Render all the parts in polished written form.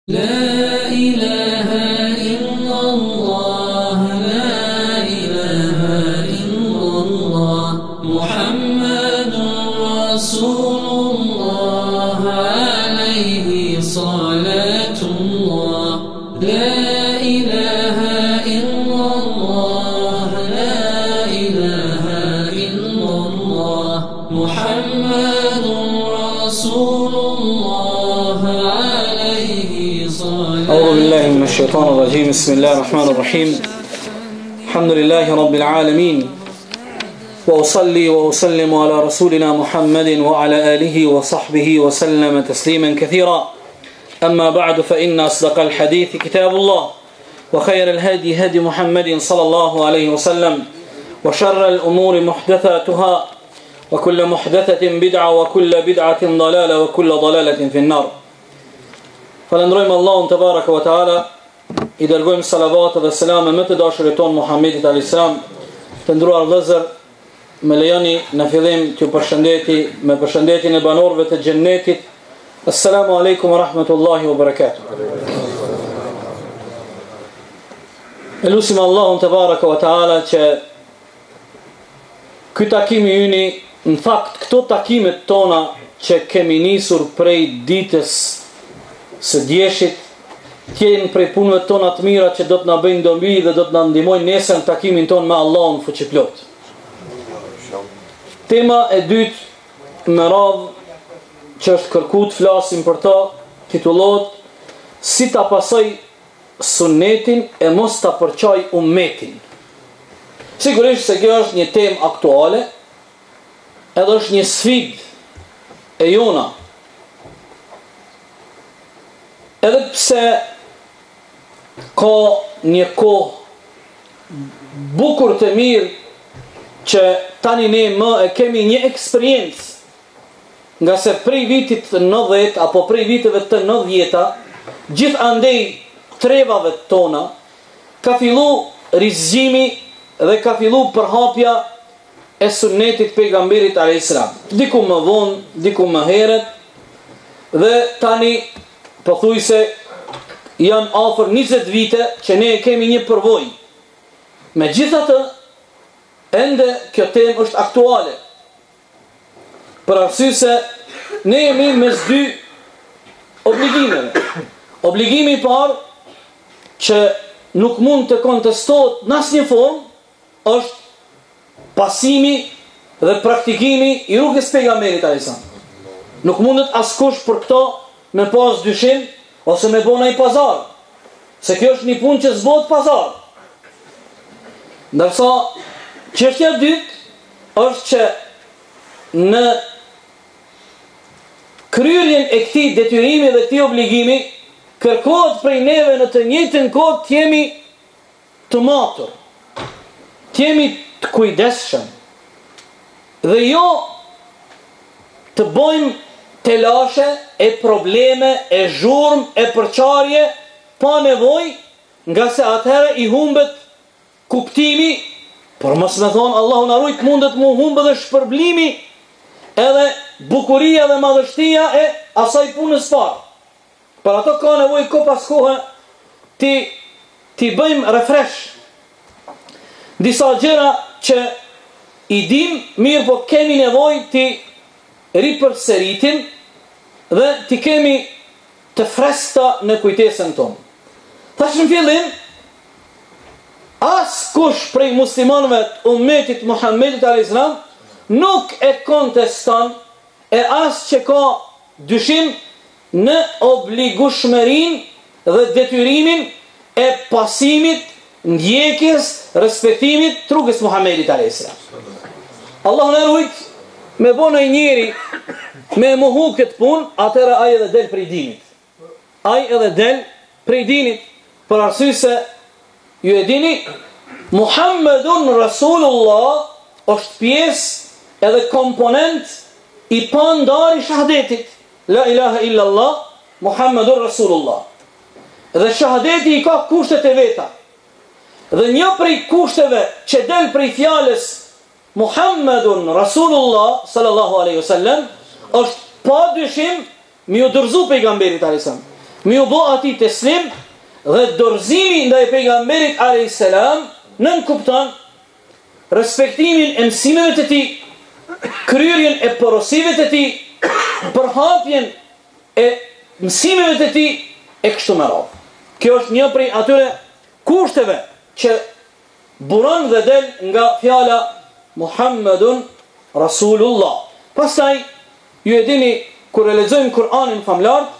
لا إله إلا الله لا إله إلا الله محمد رسول الله عليه صلاة الله لا إله إلا الله لا إله إلا الله محمد رسول الله عليه صلاة أعوذ بالله من الشيطان الرجيم بسم الله الرحمن الرحيم الحمد لله رب العالمين وأصلي وأسلم على رسولنا محمد وعلى آله وصحبه وسلم تسليما كثيرا أما بعد فإن أصدق الحديث كتاب الله وخير الهدي هدي محمد صلى الله عليه وسلم وشر الأمور محدثاتها وكل محدثة بدعة وكل بدعة ضلالة وكل ضلالة في النار. Falendrojmë Allahun te baraka wa taala, I dërgojmë salavat dhe selame me të dashurit ton Muhammedit alayhis salam. Të nderuar vëllezër, më lejoni në fillim t'ju përshëndeti me përshëndetjen e banorëve të xhennetit. Assalamu alaikum wa rahmatullahi wa barakatuh. Elusim Allahun te baraka wa taala që ky takim I yni, në fakt këto takimet tona që kemi nisur prej ditës së djeshit, tjenë prej punëve tona të mira që do të na bëjnë dobi dhe do të na ndihmojnë nesër në takimin ton me Allahun fuqiplot. Tema e dytë me radhë që është kërkuar të flasim për ta, titullohet Si ta pasoj sunnetin e mos ta përçaj ummetin. Sigurisht se kjo është një temë aktuale, edhe është një sfidë e jona. Edhe pse ka një kohë bukur të mirë që tani ne më e kemi një eksperiencë nga se prej vitit 90 apo prej viteve të 90-ta gjithë andej trevave tona ka fillu rizgjimi dhe ka fillu përhapja e sunnetit pejgamberit alayhis salam. Diku më vonë, diku më herët dhe tani pothuajse janë afër 20 vite që ne kemi një përvojë. Megjithatë, ende kjo temë është aktuale. Për arsye se ne jemi mes dy obligimeve. Obligimi I parë që nuk mund të kontestohet në asnjë formë është pasimi dhe praktikimi I rrugës pejgamberit alayhis salam. Nuk mundet askush për këto me pas dyshim ose me bona I pazar, se kjo është një punë që s'bot pazar. Ndërsa çështja e dytë është që në kryerjen e këtij detyrimi dhe këtij obligimi kërkohet prej neve në të njëjtën kohë të jemi të matur, të jemi të kujdesshëm dhe jo të bëjmë telashe e probleme, e zhurmë, e përçarje, pa nevojë, nga se atëherë I humbet kuptimi, por mos me thonë Allahu na ruaj mundet mu humbë dhe shpërblimi, edhe bukuria dhe madhështia e asaj punës parë. Për ato ka nevojë ko pas kohë ti bëjmë refresh. Disa gjëra që I dim, mirë po kemi nevojë ti ripërsëritim dhe ti kemi të freskëta në kujtesën tonë. Thash në fillim, as kush prej muslimanëve të ummetit Muhammedit alayhis salam nuk e konteston e as që ka dyshim në obligueshmërinë dhe detyrimin e pasimit, ndjekjes, respektimit të rrugës Muhammedit alayhis salam. Allahu na ruaj me bona I njeri me mohu këtë punë, atëra ai edhe del prej dinit. Ai edhe del prej dinit, për arsye se ju e dini, Muhammedun Rasulullah është pjesë edhe komponent I pandar I shahadetit. La ilaha illallah, Muhammedun Rasulullah. Dhe shahadeti I ka kushtet e veta. Dhe një prej kushteve që del prej fjalës Muhammedun Rasulullah sallallahu alaihi wasallam është pa dyshim mi u dërzu pejgamberit alayhis salam. mi u bo ati teslim dhe dorëzimi ndaj pejgamberit a.s. nën kupton respektimin e mësimeve të tij, kryerjen e porosive të tij, përhapjen e mësimeve të tij e kështu me radhë. Kjo është një prej atyre kushteve që buron dhe del nga fjala Muhammedun Rasulullah. Pastaj, ju e dini, kur e lexojmë Kur'anin famlar,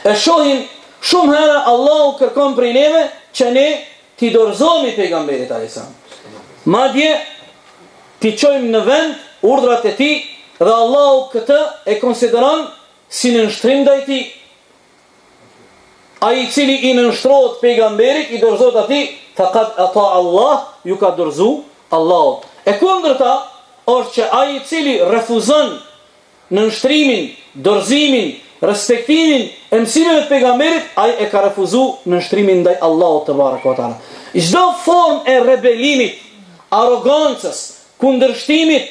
e shohim shumë herë Allahu kërkon prej neve që ne t'i dorëzohemi pejgamberit a.s. Madje t'i çojmë në vend urdhrat e tij dhe Allahu këtë e konsideron si nënshtrim ndaj tij. Ai i cili i nënshtrohet pejgamberit, i dorëzohet atij, faqad ata Allah, ju ka dorëzu Allahut. E kundërta është që ai i cili refuzon nënshtrimin, dorëzimin, respektimin e mësimeve të pejgamberit, ai e ka refuzuar nënshtrimin ndaj Allahut te baraka taala. Çdo formë e rebelimit, arrogancës, kundërshtimit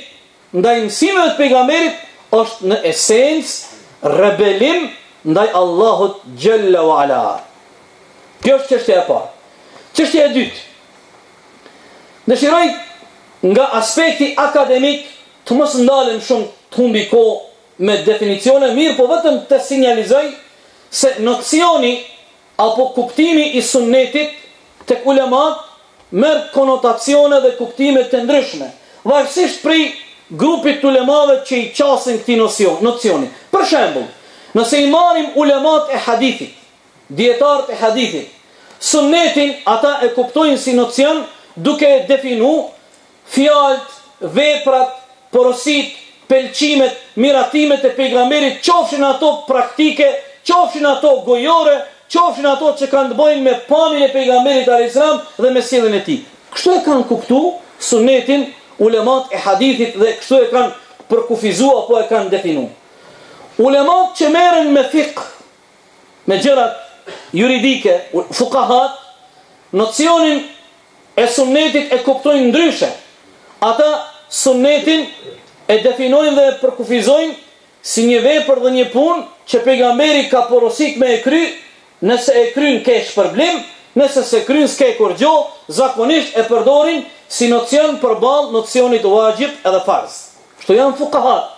ndaj mësimeve të pejgamberit është në esencë rebelim ndaj Allahut Jalla wa Ala. Kjo është çështja e parë. Çështja e dytë. Dëshiroj nga aspekti akademik të mos ndalem shumë të humbi kohë me definicione, mirë, po vetëm të sinjalizoj se nocioni apo kuptimi i sunnetit tek ulemat merr konotacione dhe kuptime të ndryshme, varësisht prej grupit të ulemave që i qasin këtij nocioni. Për shembull, nëse i marrim ulemat e hadithit, dietarët e hadithit, sunnetin ata e kuptojnë si nocion duke definu fjalët, veprat, porosit, pelqimet, miratimet e pejgamberit, qofshin ato praktike, qofshin ato gojore, qofshin ato që kanë të bëjnë me pamjen e pejgamberit alayhiselam dhe me sjelljen e tij. Kështu e kanë kuptuar sunnetin ulemat e hadithit dhe kështu e kanë përkufizuar apo e kanë definuar. Ulemat që merren me fiqh, me gjërat juridike, fuqahat, nocionin e sunnetit e kuptojnë ndryshe. Ata sunnetin e definojnë dhe përkufizojnë si një vepër dhe një punë që pejgamberi ka porosit me e kry, nëse e kryn ke shpërblim, nëse se kryn s'ke kur gjo, zakonisht e përdorin si nocion përballë nocionit wajib edhe farz. Kështu janë fuqahat.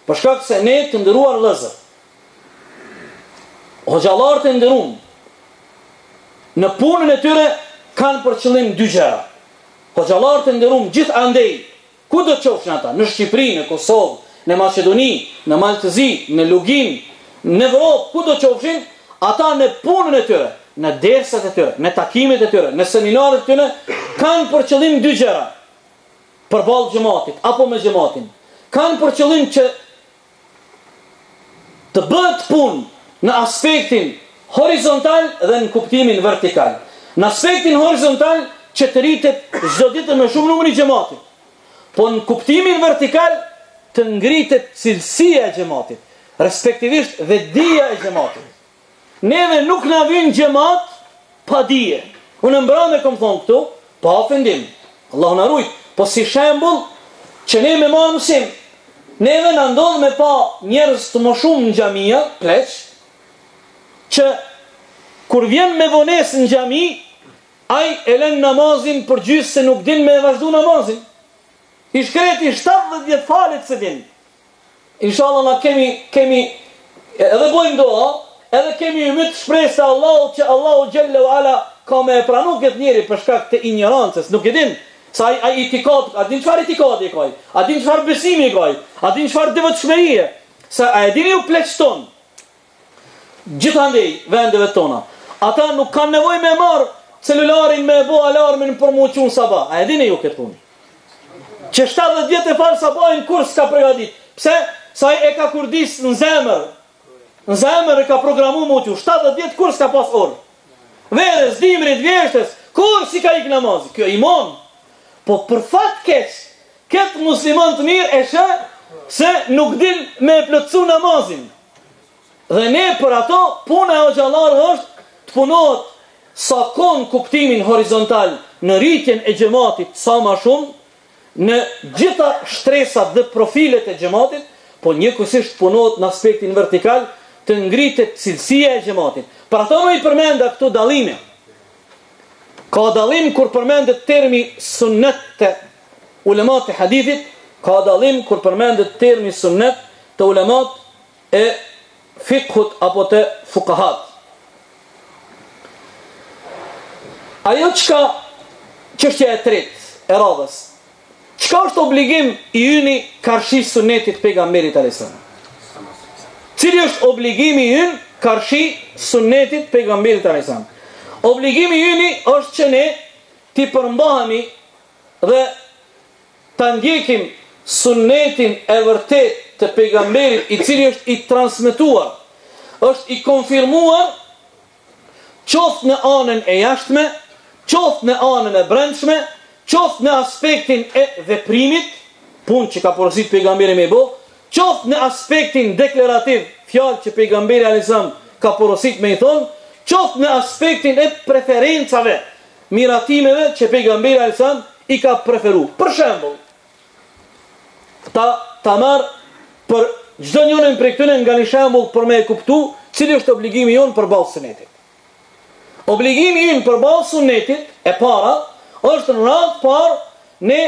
Për shkak se ne të nderuar vëllezër, hoxhallar të nderuar, në punën e tyre kanë për qëllim dy gjëra. Hoxhallar të nderuar gjithandej, ku do të qofshin ata, në Shqipëri, në Kosovë, në Maqedoni, në Maltëzi, në Lugin, në Evropë, ku do të qofshin, ata në punën e tyre, në dersat e tyre, në takimet e tyre, në seminaret e tyre, kanë për qëllim dy gjëra. Përballë xhamatit apo me xhamatin. Kanë për qëllim që të bëhet punë në aspektin horizontal dhe në kuptimin vertikal. Në aspektin horizontal që të rritet çdo ditë me shumë numër i xhamatit. Po në kuptimin vertikal të ngritet cilësia e xhamatit, respektivisht dhe dija e xhamatit. Neve nuk na vjen xhamat pa dije. Unë mbra me kom thonë këtu, pa ofendim. Allahu na ruaj. Po si shembull që ne me marrë mësim, neve na ndodh me pa njerëz të më shumë në xhamia, pleq, që kur vjen me vonesë në xhami, ai e lën namazin për gjysë se nuk din me vazhdu namazin. I shkreti 70 falet se din. Inshallah na kemi edhe bojmë doa, edhe kemi ymyt shpresë se Allahu që Allahu Jalla wa Ala ka me pranu këtë njeri për shkak të ignorancës, nuk e din. Sa ai itikad, a din çfarë itikadi ka? A din çfarë besimi ka? A din çfarë devotshmërie? Sa a dini u pleqton? Gjithandej vendeve tona. Ata nuk kanë nevojë me marr celularin me bë alarmin për mu qun sabah. A dini ju këtë punë? Që 70 vjet e fal sabahin kurs ka përgatit. Pse? Sa ai e ka kurdis në zemër. Në zemër e ka programuar mu qun 70 vjet kurs ka pas orë. Verës, dimrit, vjeshtës, kurs i ka ik namazi. Kjo imam. Po për fat keq, këtë musliman të mirë e shë se nuk din me plotësu namazin. Dhe ne për ato, puna e hoxhallarëve është të punohet sa kon kuptimin horizontal në rritjen e xhamatit sa më shumë, në gjitha shtresat dhe profilet e xhamatit, po njëkohësisht punohet në aspektin vertikal të ngritet cilësia e xhamatit. Për ato më i përmenda këto dallime. Ka dallim kur përmendet termi sunnet të ulemat e hadithit, ka dallim kur përmendet termi sunnet të ulemat e fiqhut apo të fuqahat. Ajo çështja e tretë e radhës. Çka është obligim i yni karshi sunnetit pejgamberit alayhis salam? Cili është obligimi i ynë karshi sunnetit pejgamberit alayhis salam? Obligimi i yni është që ne ti përmbahemi dhe ta ndjekim sunnetin e vërtet të pejgamberit, i cili është i transmetuar, është i konfirmuar qoftë në anën e jashtme, qoftë në anën e brendshme, qoftë në aspektin e veprimit, punë që ka porosit pejgamberi me bo, qoftë në aspektin deklarativ, fjalë që pejgamberi alisam ka porosit me i thonë, qoftë në aspektin e preferencave, miratimeve që pejgamberi alisam i ka preferu. Për shembull, ta marr për çdo njërin prej këtyre nga një shembull për me e kuptu cili është obligimi jon përballë sunetit. Obligimi jon përballë sunetit e para është në radhë parë ne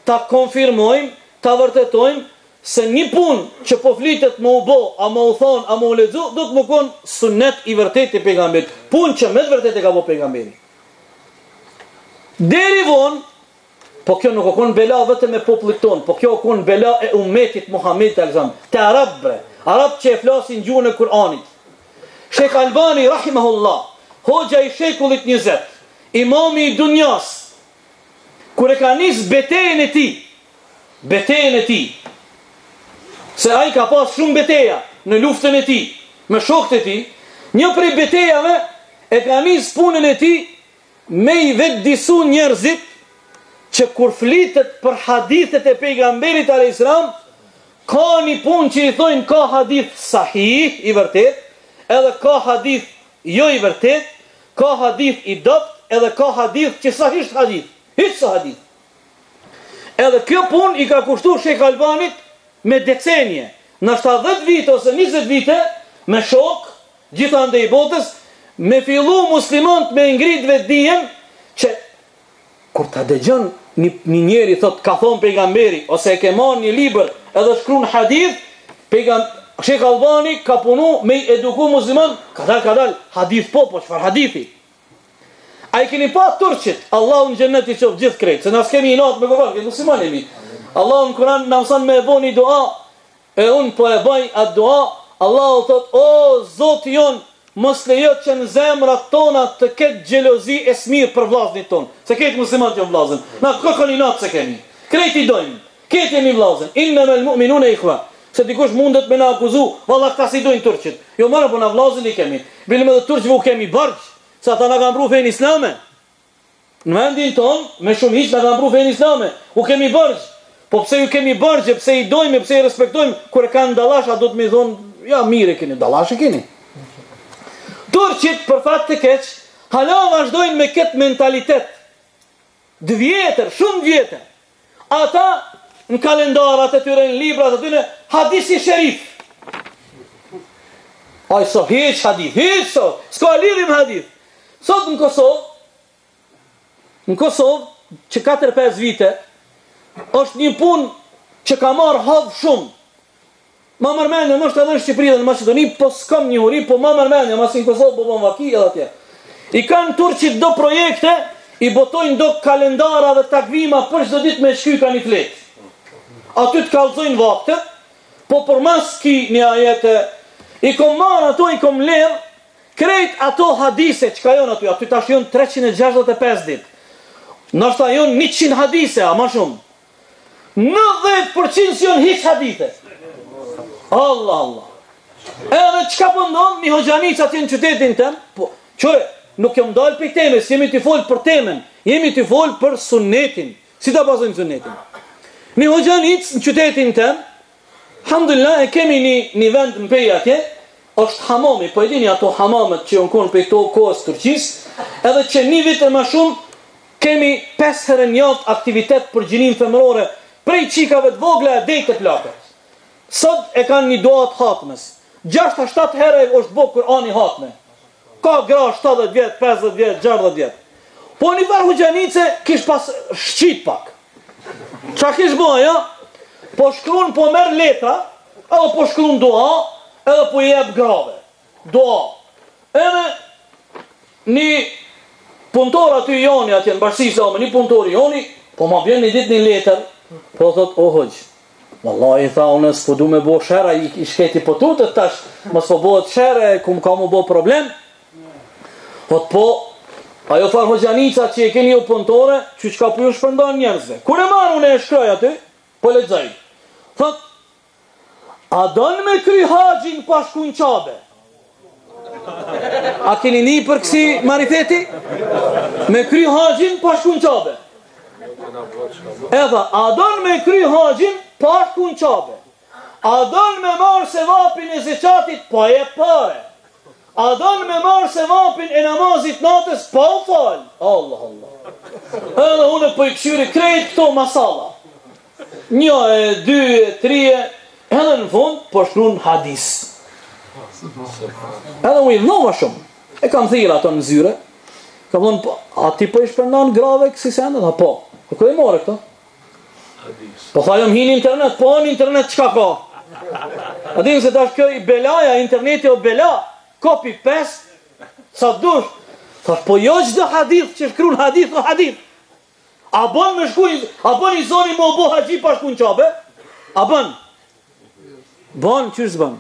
ta konfirmojmë, ta vërtetojmë se një punë që po flitet më u bo, a më u thonë, a më u lexu, do të më konë sunnet i vërtet i pejgamberit. Punë që me të vërtet e ka bo pejgamberi. Deri vonë, po kjo nuk o konë bela vetëm e popullit tonë, po kjo o konë bela e ummetit Muhamedit alaihi, te Arab që e flasin gjuhën e Kur'anit. Sheikh Albani rahimahullah, hoxha i shekullit 20, imami i dunjas, kur e ka nis betejën e tij, se ai ka pas shumë beteja në luftën e tij me shokët e tij, një prej betejave e ka nis punën e tij me i vetëdisu njerëzit që kur flitet për hadithet e pejgamberit alayhis salam, ka një punë që i thojnë ka hadith sahih i vërtet, edhe ka hadith jo i vërtet, ka hadith i dopt, edhe ka hadith që sa hisht hadith, hiç sa hadith. Edhe kjo punë i ka kushtuar Sheikh Albanit me decenje, nështë 10 vite ose 20 vite, me shok, gjithandej i botës, me fillu muslimant me ngrit vetë dijen, që kur ta dëgjon një njeri thot ka thonë pejgamberi, ose e ke marrë një libër edhe shkruan hadith, Sheikh Albani ka punu me eduku musliman, ka dal, hadith po çfarë hadithi? A i keni pa turqit, Allahu në gjennet i qofë gjithë krejtë, se nësë kemi i natë me këvarë, këtë musliman e mi. Allahu në Kur'an në mësan me e bo një dua, e unë po e baj atë dua, Allahu thot, o, zotë jonë, mos lejot që në zemrat tona të ketë gjelozi e smirë për vlaznit tonë. Se ketë musliman të jo vlazën. Na këkën i natë se kemi. Krejt i dojmë. Ketë jemi vlazën. Inna me l'mu'minun e ikhva. Se dikush mundet me na akuzu, valla këta si dojnë turqit. Jo mërë po na vlazën i kemi. Bilim edhe turqve u kemi barqë. Sa ta na kam pru fejnë islame. Në vendin tonë, me shumë hiq na kam pru fejnë islame. U kemi bërgjë. Po pse ju kemi bërgjë, pse i dojmë, pse i respektojmë, kur e kanë dalasha, do të mi thonë, ja mire keni, dalashe keni. Turqit, për fat të keq, hala vazhdojnë me këtë mentalitet. Dvjetër, shumë dvjetër. Ata, në kalendarat e tyre, në librat e tyre, hadisi sherif. Aj so, hiq hadith, s'ka lidhim hadith. Sot në Kosovë, që 4-5 vite, është një punë që ka marrë havë shumë. Ma mërmenja, në është edhe në Shqipëri dhe në Macedoni, po s'kam një huri, po ma mërmenja, ma si në Kosovë, bo vaki edhe atje. I kanë turqit do projekte, i botojnë do kalendara dhe takvima për çdo ditë me shky ka një fletë. Aty të kallëzojnë vakte, po për mas ki një ajete, i kom marrë ato, i kom ledhë, krejt ato hadise që ka jonë aty tash jonë 365 ditë. Nështë a jonë 100 hadise, a ma shumë. 90% jonë hiç hadise. Allah. Edhe qka pëndonë, një hoxhanic atje në qytetin tëm, po, qore, nuk jam dalë për temës, jemi të folë për temën, jemi të folë për sunnetin. Si ta pasojmë sunnetin? Një hoxhanic në qytetin tëm, alhamdulillah, e kemi një vend në pej atje, është hamami, po e dini ato hamamet që jonë konë për këto kohës Turqis, edhe që një vitë më shumë, kemi 5 herë në javë aktivitet për gjinin femërore, prej qikave të vogla e dejtë të plakët. Sot e kanë një dua të hatmës. 6-7 herë është bo Kur'ani hatme. Ka gra 70 vjet, 50 vjet, 60 vjet. Po një farë Hoxhanice kish pas shqit pak. Qa kish bo, ja? Po shkruan, po merr letra, edhe po shkruan dua, edhe po jep grave. Dua. Edhe një punëtor aty joni atje në bashkësi islame, një punëtor joni, po ma bjen një ditë një letër, po thot, o Hoxh, wallahi tha unë s'po du me bo shere, i shketi po tutët tash, mos po bëhet shere, kum ka mu bo problem. Thot po, ajo farë Hoxhanica që e keni ju punëtore, që ka po ju shpërndan njerëzve. Kur e marrë unë e shkroj aty, po lexoj. Thot, a don me kry haxhin pa shku në Qabe? A keni një për kësi marifeti? Me kry haxhin pa shku në Qabe. Edha, a don me kry haxhin pa shku në Qabe? A don me marë se vapin e zeqatit pa e pare? A don me marë se vapin e namazit natës pa u falë? Allah, Allah. Edhe unë po i këshyri krejt këto masala. 1, 2, 3, edhe në fund po shkruan hadis. Edhe unë i dhënova shumë. E kam thirë ato në zyre. Kam thonë, a ti po i shpërndan grave kësi sende? Dhe po. Po kërë i more këto? Po thajëm hinë internet. Po në internet qka ka? A dinë se tash kjo i belaja, interneti o bela. Copy paste. Sa dush. Thash, po jo gjdo hadith që shkruan hadith o hadith. A bën me shku, a bën i zoni më bo haxhi pa shku në Qabe? A bën? Bën, qërë s'bën?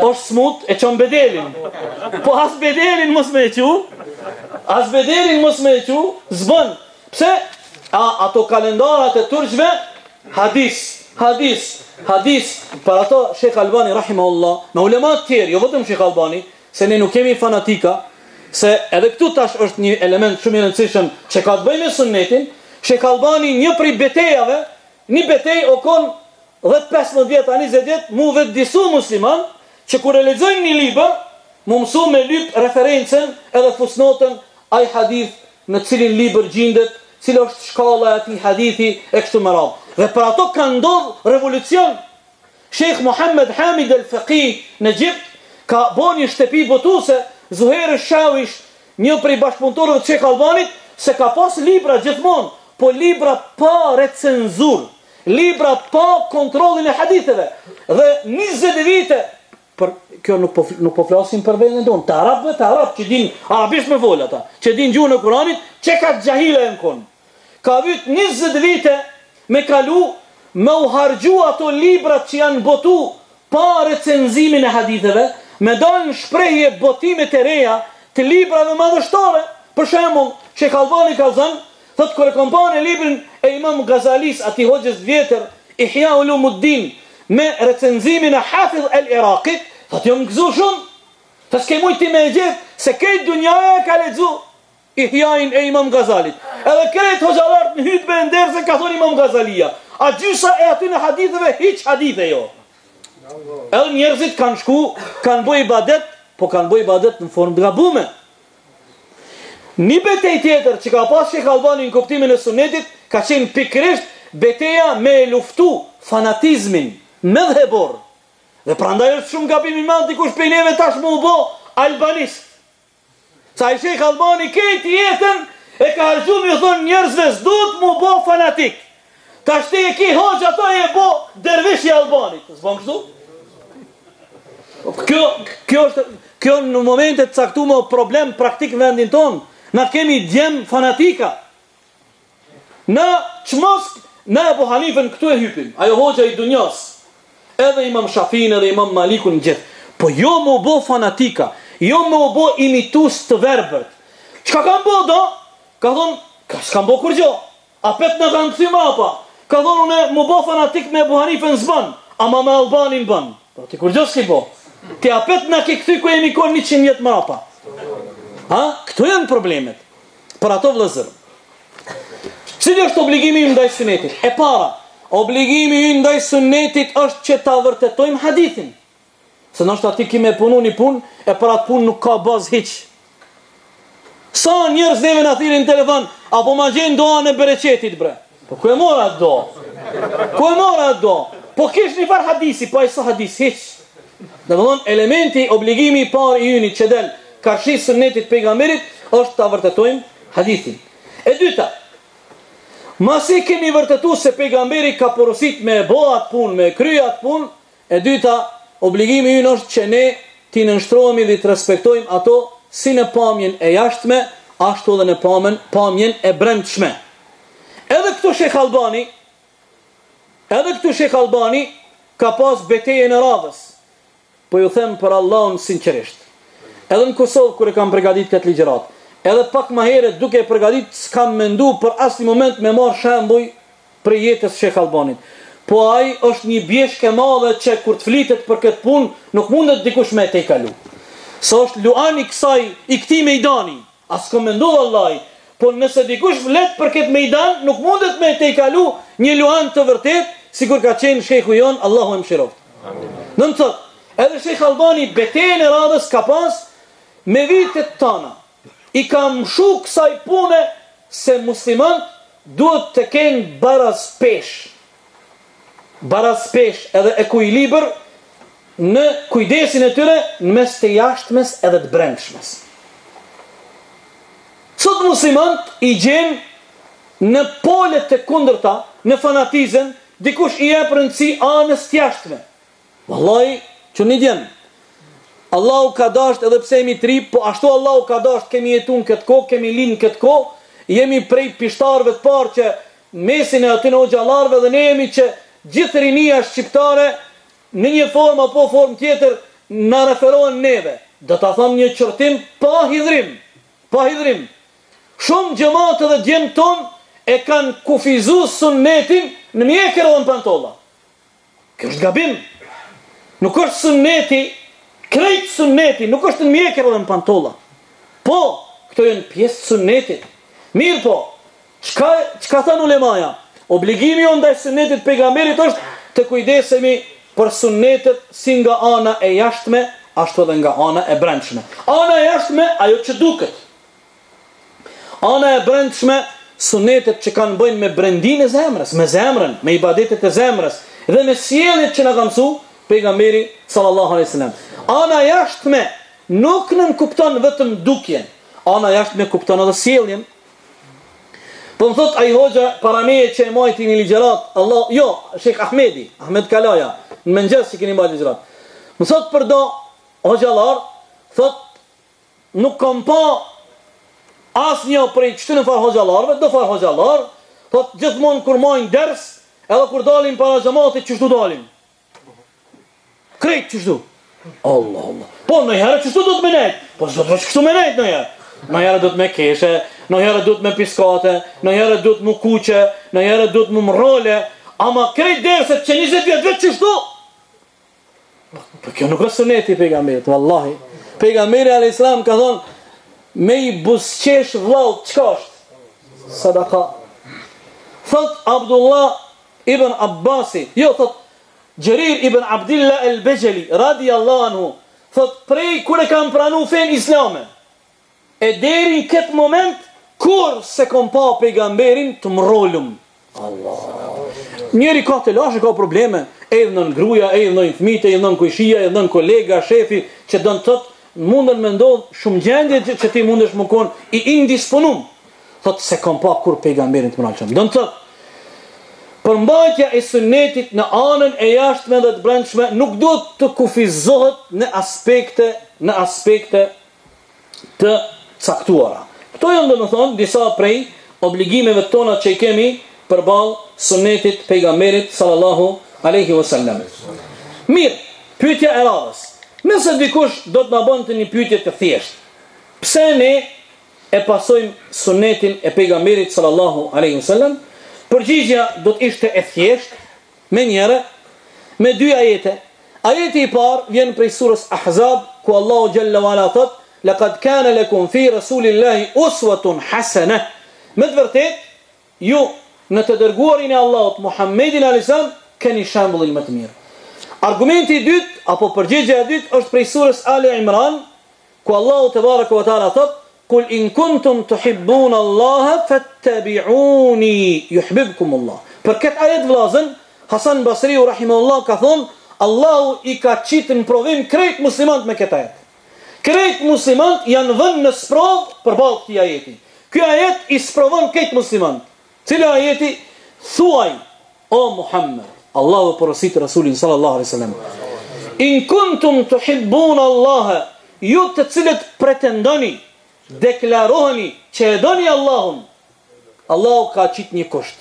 Oshtë smut e qënë bedelin. Po as bedelin mos me e qu. As bedelin mos me e qu. S'bën. Pse? Ato kalendarat e turqve, hadis. Për ato Shekh Albani, rahimahullah, me ulemat tjerë, jo vëtëm Shekh Albani, se ne nuk kemi fanatika, se edhe këtu tash është një element shumë i rëndësishëm që ka të bëjë me sunnetin. Shekh Albani një prej betejave, një betej o kon 10-15 vjet, 20 vjet, mu vetë disu musliman, që kur e lexojnë një libër, mu mësu me lyp referencen edhe fusnotën ai hadith në cilin libër gjendet, cila është shkalla e atij hadithi e kështu me radhë. Dhe për ato ka ndodhur revolucion. Sheikh Muhammad Hamid al-Faqih në Egjipt ka bën një shtëpi botuese, Zuhair al-Shawish, një prej bashkëpunëtorëve të Shekh Albanit, se ka pas libra gjithmonë, po libra pa recenzur, libra pa kontrollin e haditheve. Dhe 20 vite, për kjo nuk po flasim për vendin tonë, të arabë që din arabisht me folë ata, që din gjuhën e Kuranit, që ka gjahile e në konë. Ka vyt 20 vite me kalu, me u hargju ato librat që janë botu pa recenzimin e haditheve, me dalë në shprehje botimet e reja të librave madhështore. Për shembull, Shekh Albani ka thënë, thotë kur e kompon librin e Imam Gazalis, atij hoxhës vjetër, Ihya Ulumuddin, me recenzimin e Hafidh al-Iraqit, thotë jam gëzu shumë. Të s'ke mujti me e gjithë, se këtë dunjaja ka lexu Ihyain e Imam Gazalit. Edhe këtë hoxhalart në hutbe e ndër se ka thonë Imam Gazalia. A gjysa e aty në haditheve, hiç hadithe jo. Edhe njerëzit kanë shku, kanë bëj ibadet, po kanë bëj ibadet në formë gabume. Një betej tjetër që ka pas Shekh Albani në kuptimin e sunnetit, ka qenë pikrisht beteja me luftu fanatizmin medhebor. Dhe prandaj është shumë gabim i madh dikush prej neve tash më u bë albanist. Sa i Shekh Albani këtë jetën e ka harxhu me thonë njerëzve s'duhet më u bë fanatik. Tash ti e ki hoxh ato e bë dervish i Albanit. S'bën kështu? Kjo në momentet caktuar problem praktik në vendin tonë. Na kemi djem fanatika. Na Abu Hanifën këtu e hypim. Ajo hoxha i dunjas. Edhe Imam Shafiin edhe Imam Malikun gjithë. Po jo më u bë fanatika. Jo më u bë imitus të verbert. Çka kanë bë do? Ka thonë, s'kan bë kur gjë. A pet në kanë këthy mapa. Ka thonë unë më bë fanatik me Abu Hanifën s'bën, ama me Albanin bën. Po ti kur gjë s'ki bë. Ti a pet në ke këthy ku jemi kon 100 vjet mapa. Ha? Këto janë problemet. Për ato vëllezër. Cili është obligimi ynë ndaj sunetit? E para, obligimi ynë ndaj sunetit është që ta vërtetojmë hadithin. Se nështë ati kime punu një pun, e për atë pun nuk ka bazë hiq. Sa njerëz neve në thirin telefon, apo ma gjenë doa në bereqetit, bre. Po ku e mora atë doa? Po kish një farë hadisi, po e sa hadis, hiq. Domthon elementi obligimi I parë I yni që del karshi sunnetit pejgamberit është ta vërtetojmë hadithin. E dyta, masi kemi vërtetuar se pejgamberi ka porosit me bëhat punë, me kryat punë, e dyta, obligimi ynë është që ne ti nënshtrohemi dhe të respektojmë ato si në pamjen e jashtme, ashtu edhe në pamjen e brendshme. Edhe këtu Shekh Albani ka pas betejën e radhës. Po ju them për Allahun sinqerisht. Edhe në Kosovë kur e kam përgatit këtë ligjërat, edhe pak më herët duke e përgatit s'kam mendu për asnjë moment me marr shembuj për jetës së Shekh Albanit. Po ai është një bjeshk e madhe që kur të flitet për këtë punë nuk mundet dikush me te kalu. Sa është luani I këtij mejdani, as kom mendu vallahi, po nëse dikush flet për këtë mejdan nuk mundet me te kalu një luan të vërtet, sikur ka qenë shejhu jon, Allahu e mëshiroft. Amin. Në thot, edhe Shekh Albani betejën e radhës ka pas me vitet tona. I ka mshu kësaj pune se muslimanët duhet të kenë barazpesh edhe ekuilibër në kujdesin e tyre në mes të jashtmes edhe të brendshmes. Sot muslimanët I gjenë në polet të kundërta, në fanatizëm, dikush I jep rëndësi anës të jashtme. Wallahi, që një djenë. Allahu ka dasht edhe pse jemi tri, po ashtu Allahu ka dasht kemi jetun këtë kohë, kemi linë këtë kohë, jemi prej pishtarëve të parë që mesin e aty në xhallarëve dhe ne jemi që gjithë rinia shqiptare në një formë apo formë tjetër na referohen neve. Do ta them një qërtim pa hidhrim. Shumë xhamatë dhe djemë ton e kanë kufizuar sunnetin në mjekër dhe në pantolla. Kjo është gabim. Nuk është sunneti, krejt sunneti, nuk është në mjekër dhe në pantolla. Po, këto janë pjesë sunnetit. Mirë po, çka thënë ulemaja? Obligimi jonë ndaj sunnetit pejgamberit është të kujdesemi për sunnetet si nga ana e jashtme, ashtu edhe nga ana e brendshme. Ana e jashtme, ajo që duket. Ana e brendshme, sunnetet që kanë bëjnë me brendin e zemrës, me zemrën, me ibadetet e zemrës, dhe me sjelljet që na ka mësuar pejgamberi sallallahu alaihi wasallam. Ana jashtme nuk nënkupton vetëm dukjen. Ana jashtme kupton edhe sjelljen. Po më thot ai hoxha para meje që e majti një ligjërat, Sheikh Ahmed Kalaja, në mëngjes që keni majti ligjërat. Më thot për do hoxhallar, thot nuk kam pa asnjë prej çtë në far hoxhallarëve, do far hoxhallar, thot gjithmonë kur majnë ders, edhe kur dalim para xhamatit çështu dalim. Krejt çështu. Allah. Po në herë çështu do të më nejt. Po do të çështu më nejt në herë. Në herë do të me keshe, në herë do të me piskate, në herë do të më kuqe, në herë do të më mrole, ama krejt derset që 20 vjet vetë çështu. Po kjo nuk është suneti I pejgamberit, vallahi. Pejgamberi alayhis salam ka thonë me I buzqesh vllall çka është? Sadaka. Thot Abdullah ibn Abbasi, thot Gjerir ibn Abdillah el-Bejeli, radiallahu anhu, thot prej kur e kam pranu fen islame, e deri në këtë moment, kur se kom pa pejgamberin të mrollum. Allah. Njeri ka të lashe, ka probleme, edhe në gruja, edhe në fëmijë, edhe në kujshia, edhe në kolega, shefi, që dënë tëtë, mundën me ndodhë shumë gjendje që ti mundesh më konë I indisponum. Thot se kom pa kur pejgamberin të mrollum. Dënë tëtë, përmbajtja e sunnetit në anën e jashtme dhe të brendshme nuk duhet të kufizohet në aspekte të caktuara. Këto janë domethënë disa prej obligimeve tona që I kemi përballë sunnetit pejgamberit sallallahu alaihi wasallam. Mirë, pyetja e radhës. Nëse dikush do të na bënte një pyetje të thjeshtë, pse ne e pasojmë sunnetin e pejgamberit sallallahu alaihi wasallam? Përgjigjja do të ishte e thjesht, me njëre, me dy ajete. Ajeti I parë vjen prej surës Ahzab, ku Allahu Jalla wa Ala thot: "Laqad kana lakum fi rasulillahi uswatun hasana." Me të vërtet, ju në të dërguarin e Allahut Muhammedin alayhis salam keni shembullin më të mirë. Argumenti I dytë apo përgjigjja e dytë është prej surës Ali Imran, ku Allahu Tebaraka wa Taala thot: "Kul in kuntum tuhibbuna Allaha fattabi'uni yuhibbukum Allah." Për këtë ajet vllazën Hasan Basriu rahimahullah ka thonë Allahu i ka qitë në provim krejt muslimant me këta ajet. Krejt muslimant janë vënë në sprov për balë këti ajeti. Ky ajet i sprovon krejt muslimant. Cila ajeti? Thuaj, o Muhammed, Allahu porositë Rasulin sallallahu alaihi wasallam. In kuntum tuhibbuna Allaha, ju të cilët pretendoni, deklaroheni që e doni Allahun, Allahu ka qitë një kusht.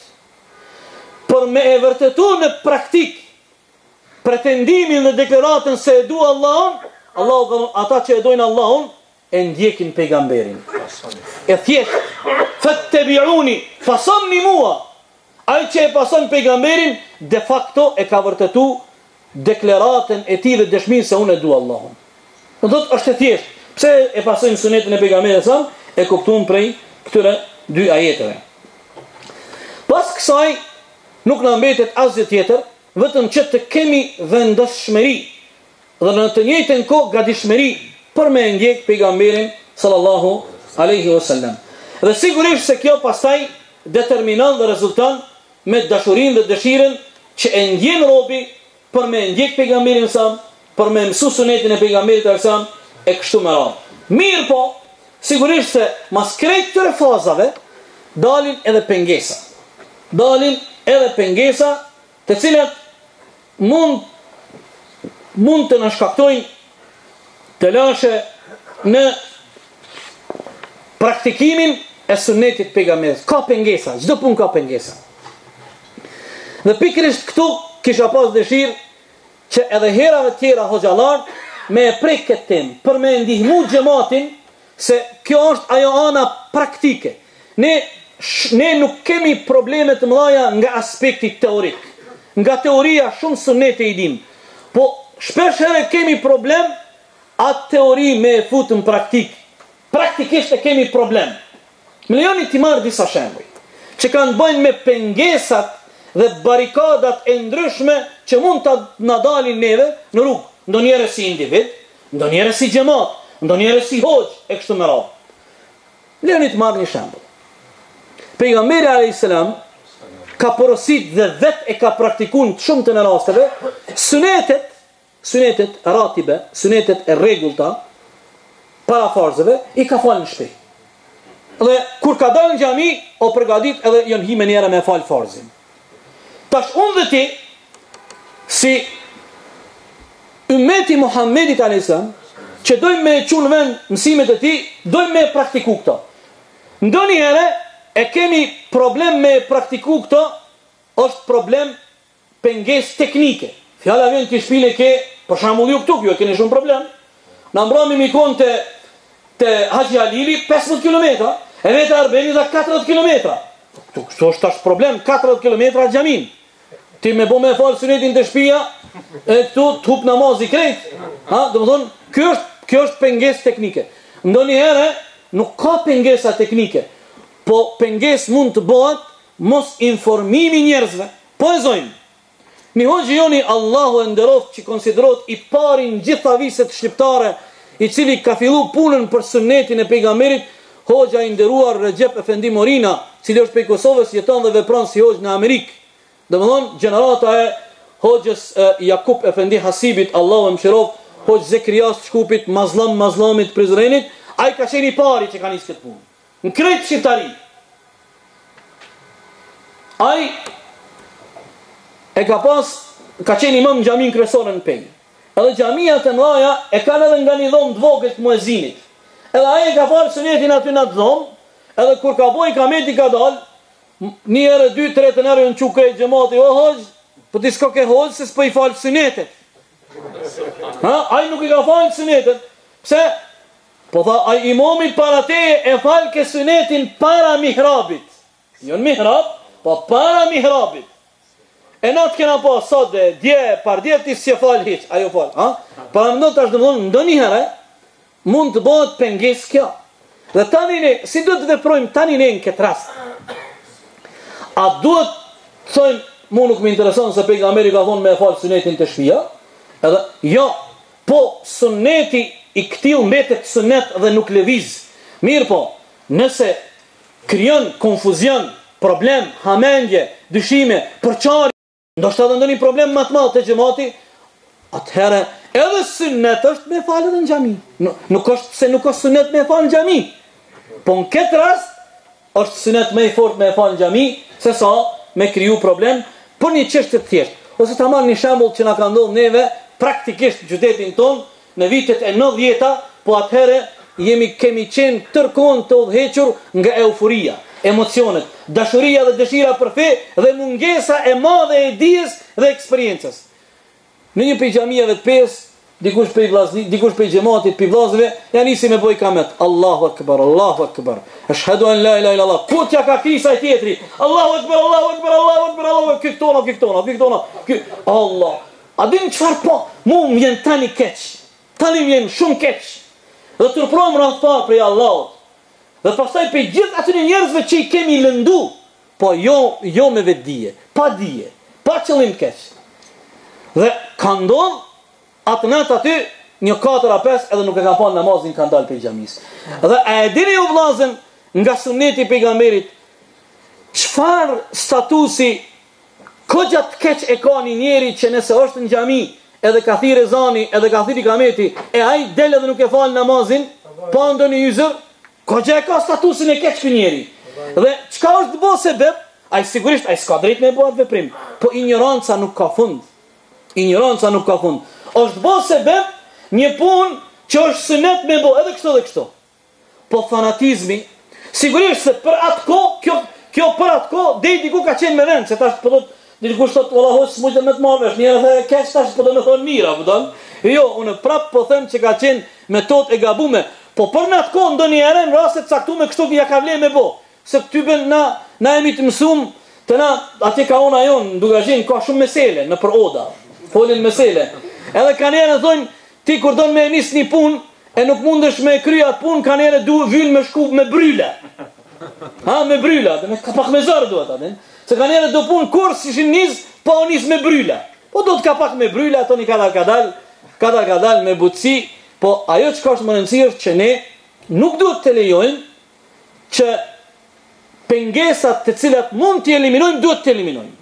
Për me e vërtetu në praktik pretendimin dhe deklaratën se e du Allahun, Allahu, ata që e dojnë Allahun, e ndjekin pejgamberin. E thjesht, fattabi'uni, fasoni mua. Ai që e pason pejgamberin, de facto e ka vërtetu deklaratën e tij dhe dëshminë se unë e du Allahun. Do të thotë është e thjesht. Pse e pasojmë sunetin e pejgamberit sa e kuptuam prej këtyre dy ajeteve. Pas kësaj nuk na mbetet asgjë tjetër, vetëm që të kemi vendosshmëri dhe në të njëjtën kohë gatishmëri për me ndjek pejgamberin sallallahu alaihi wasallam. Dhe sigurisht se kjo pastaj determinon dhe rezulton me dashurinë dhe dëshirën që e ndjen robi për me ndjek pejgamberin sa, për me mësu sunetin e pejgamberit sa e kështu me radhë. Mirë po, sigurisht se mas krejt këtyre fazave dalin edhe pengesa. Dalin edhe pengesa të cilat mund të na shkaktojnë të lashe në praktikimin e sunetit pejgamberit. Ka pengesa, çdo punë ka pengesa. Dhe pikërisht këtu kisha pas dëshirë që edhe herave tjera hoxhallar me e prek këtë temë, për me ndihmu xhamatin se kjo është ajo ana praktike. Ne nuk kemi probleme të mëdha nga aspekti teorik. Nga teoria shumë sunete i dim. Po shpesh herë kemi problem atë teori me e fut në praktik. Praktikisht e kemi problem. Më lejoni t'i marrë disa shembuj që kanë bëjnë me pengesat dhe barikadat e ndryshme që mund të nadalin neve në rrugë. Ndonjëherë si individ, ndonjëherë si xhamat, ndonjëherë si hoxh e kështu me radhë. Lejoni të marrë një shembull. Pejgamberi alayhis salam ka porosit dhe vetë e ka praktikuar në shumë të rasteve sunetet ratibe, sunetet e rregullta para farzeve i ka falë në shtëpi. Dhe kur ka dalë në xhami, o përgatit edhe janë hime njëra me fal farzin. Tash unë dhe ti, si ummeti Muhammedit a.s. që dojmë me qunë vend mësimet e ti, dojmë me praktiku këto. Ndonjëherë e kemi problem me praktiku këto, është problem pengesë teknike. Fjala vjen të shpile ke, për shembull ju këtu, ju e keni shumë problem. Në mbrami mi konë të Haxhi Halili 15 km, e vetë Arbeni dhe 40 km. Kështu është tash problem, 40 km xhamin. Ti me bo me falë sunetin të shtëpia, e këtu të hup namazi krejt. Do më thonë, kjo është pengesë teknike. Ndonjëherë nuk ka pengesa teknike, po pengesë mund të bëhet mos informimi njerëzve. Po e zojmë. Një hoxhë joni Allahu e nderoft që konsiderohet i pari në gjitha viset shqiptare, i cili ka fillu punën për sunetin e pejgamberit, hoxha i nderuar Recep Efendi Morina, cili është prej Kosovës, jeton dhe vepron si hoxh në Amerikë. Domethënë gjenerata e hoxhës Jakub Efendi Hasibit, Allahu e mëshiroft, hoxh Zekrias Shkupit, Mazlamit Prizrenit, ai ka qenë i pari që ka nisë këtë punë. Në krejt shqiptari. Ai e ka qenë imam në xhamin kryesore në Pejë. Edhe xhamia të mëdha e kanë edhe nga një dhomë të vogël të muezinit. Edhe ai e ka falë sunetin aty në atë dhomë, edhe kur ka boj kameti ka dalë, një herë, 2-3 të nërë në quke i gjemati, o hoxh, po ti s'ko ke hoxh se s'po i falë sunetet. Ai nuk i ka falë sunetet. Pse? Po tha, ai imami para teje e falë ke sunetin para mihrabit. Jo në mihrab, po para mihrabit. E natë kena po, sot dhe dje, par dje ti s'je falë hiq, ajo falë. Para më do të ashtë dëmëdhën, ndonjëherë mund të bëhet penges kjo. Dhe tani ne, si duhet të veprojmë tani ne në këtë rast? A duhet të thojmë, mu nuk më intereson se pejgamberi ka thonë me e falë sunetin të shtëpia? Edhe, jo, po suneti i këtil mbetet sunet dhe nuk lëviz. Mirë po, nëse krijon konfuzion, problem, hamendje, dyshime, përçarje, ndoshta edhe ndonjë problem më të madh te xhamati, atëherë edhe sunnet është me falë në xhami. Nuk është se nuk është sunnet me falë në xhami. Po në këtë rast është sunnet më i fortë me falë në xhami se sa me kriju problem për një çështje të thjeshtë. Ose ta marr një shembull që na ka ndodhur neve praktikisht në qytetin ton në vitet e 90-ta, po atëherë kemi qenë tërkohën të udhëhequr nga euforia, emocionet, dashuria dhe dëshira për fe dhe mungesa e madhe e dijes dhe eksperiencës. Në një prej xhamive të pesë, dikush prej vllazërit, dikush prej xhamatit, prej vllazëve, ja nisi me boj kamet. Allahu akbar, Allahu akbar. Ashhadu an la ilaha illa Allah. Po t'ja ka krisa i tjetri. Allahu akbar, Allahu akbar, Allahu akbar, Allahu akbar. Këtona. Allah. A din çfarë po? Mu më vjen tani keq. Tani më vjen shumë keq. Dhe të rëprom rraftar prej Allahut. Dhe pastaj për gjithë atyre njerëzve që i kemi lëndu, po jo me vetdije, pa dije, pa qëllim keq. Dhe ka ndodhur atë natë aty një 4-5 edhe nuk e ka pa namazin, kanë dalë për xhamisë. Dhe a e dini ju vllazën nga suneti i pejgamberit çfarë statusi kogjat keq e ka një njeri që nëse është në xhami edhe ka thirë ezani edhe ka thirë ikameti e ai del edhe nuk e fal namazin pa ndonjë yzër, kogja e ka statusin e keq ky njeri. Dhe çka është bë sebeb? Ai sigurisht ai s'ka drejt me bëhet veprim, po ignoranca nuk ka fund. Ignoranca nuk ka fund. Është bë sebeb një punë që është sunet me bë edhe kështu dhe kështu. Po fanatizmi, sigurisht se për atë kohë, kjo për atë kohë deri diku ka qenë me vend, se tash po thotë dikush thotë vallahi s'mund të më të marrësh, njëra thë keq tash po do të thonë mira, po don. Jo, unë prap po them që ka qenë metodë e gabuar, po për në atë kohë ndonjëherë në raste të caktuara kështu ja ka vlerë me bë. Se ty bën na jemi të mësuam të na atje ka ona jon dugazhin ka shumë mesele në për oda. Folin mesele. Edhe kanë njerëz thonë ti kur don me nis një punë e nuk mundesh me kry atë punë, kanë njerëz duhet vyn me shkup me bryla. Ha, me bryla, me kapak me zor duhet atë. Se kanë njerëz do punë kurs ishin nis, po nis me bryla. Po do të kapak me bryla, toni kadal me butësi, po ajo që ka është më rëndësishme është që ne nuk duhet të lejojmë që pengesat të cilat mund të eliminojmë, duhet të eliminojmë.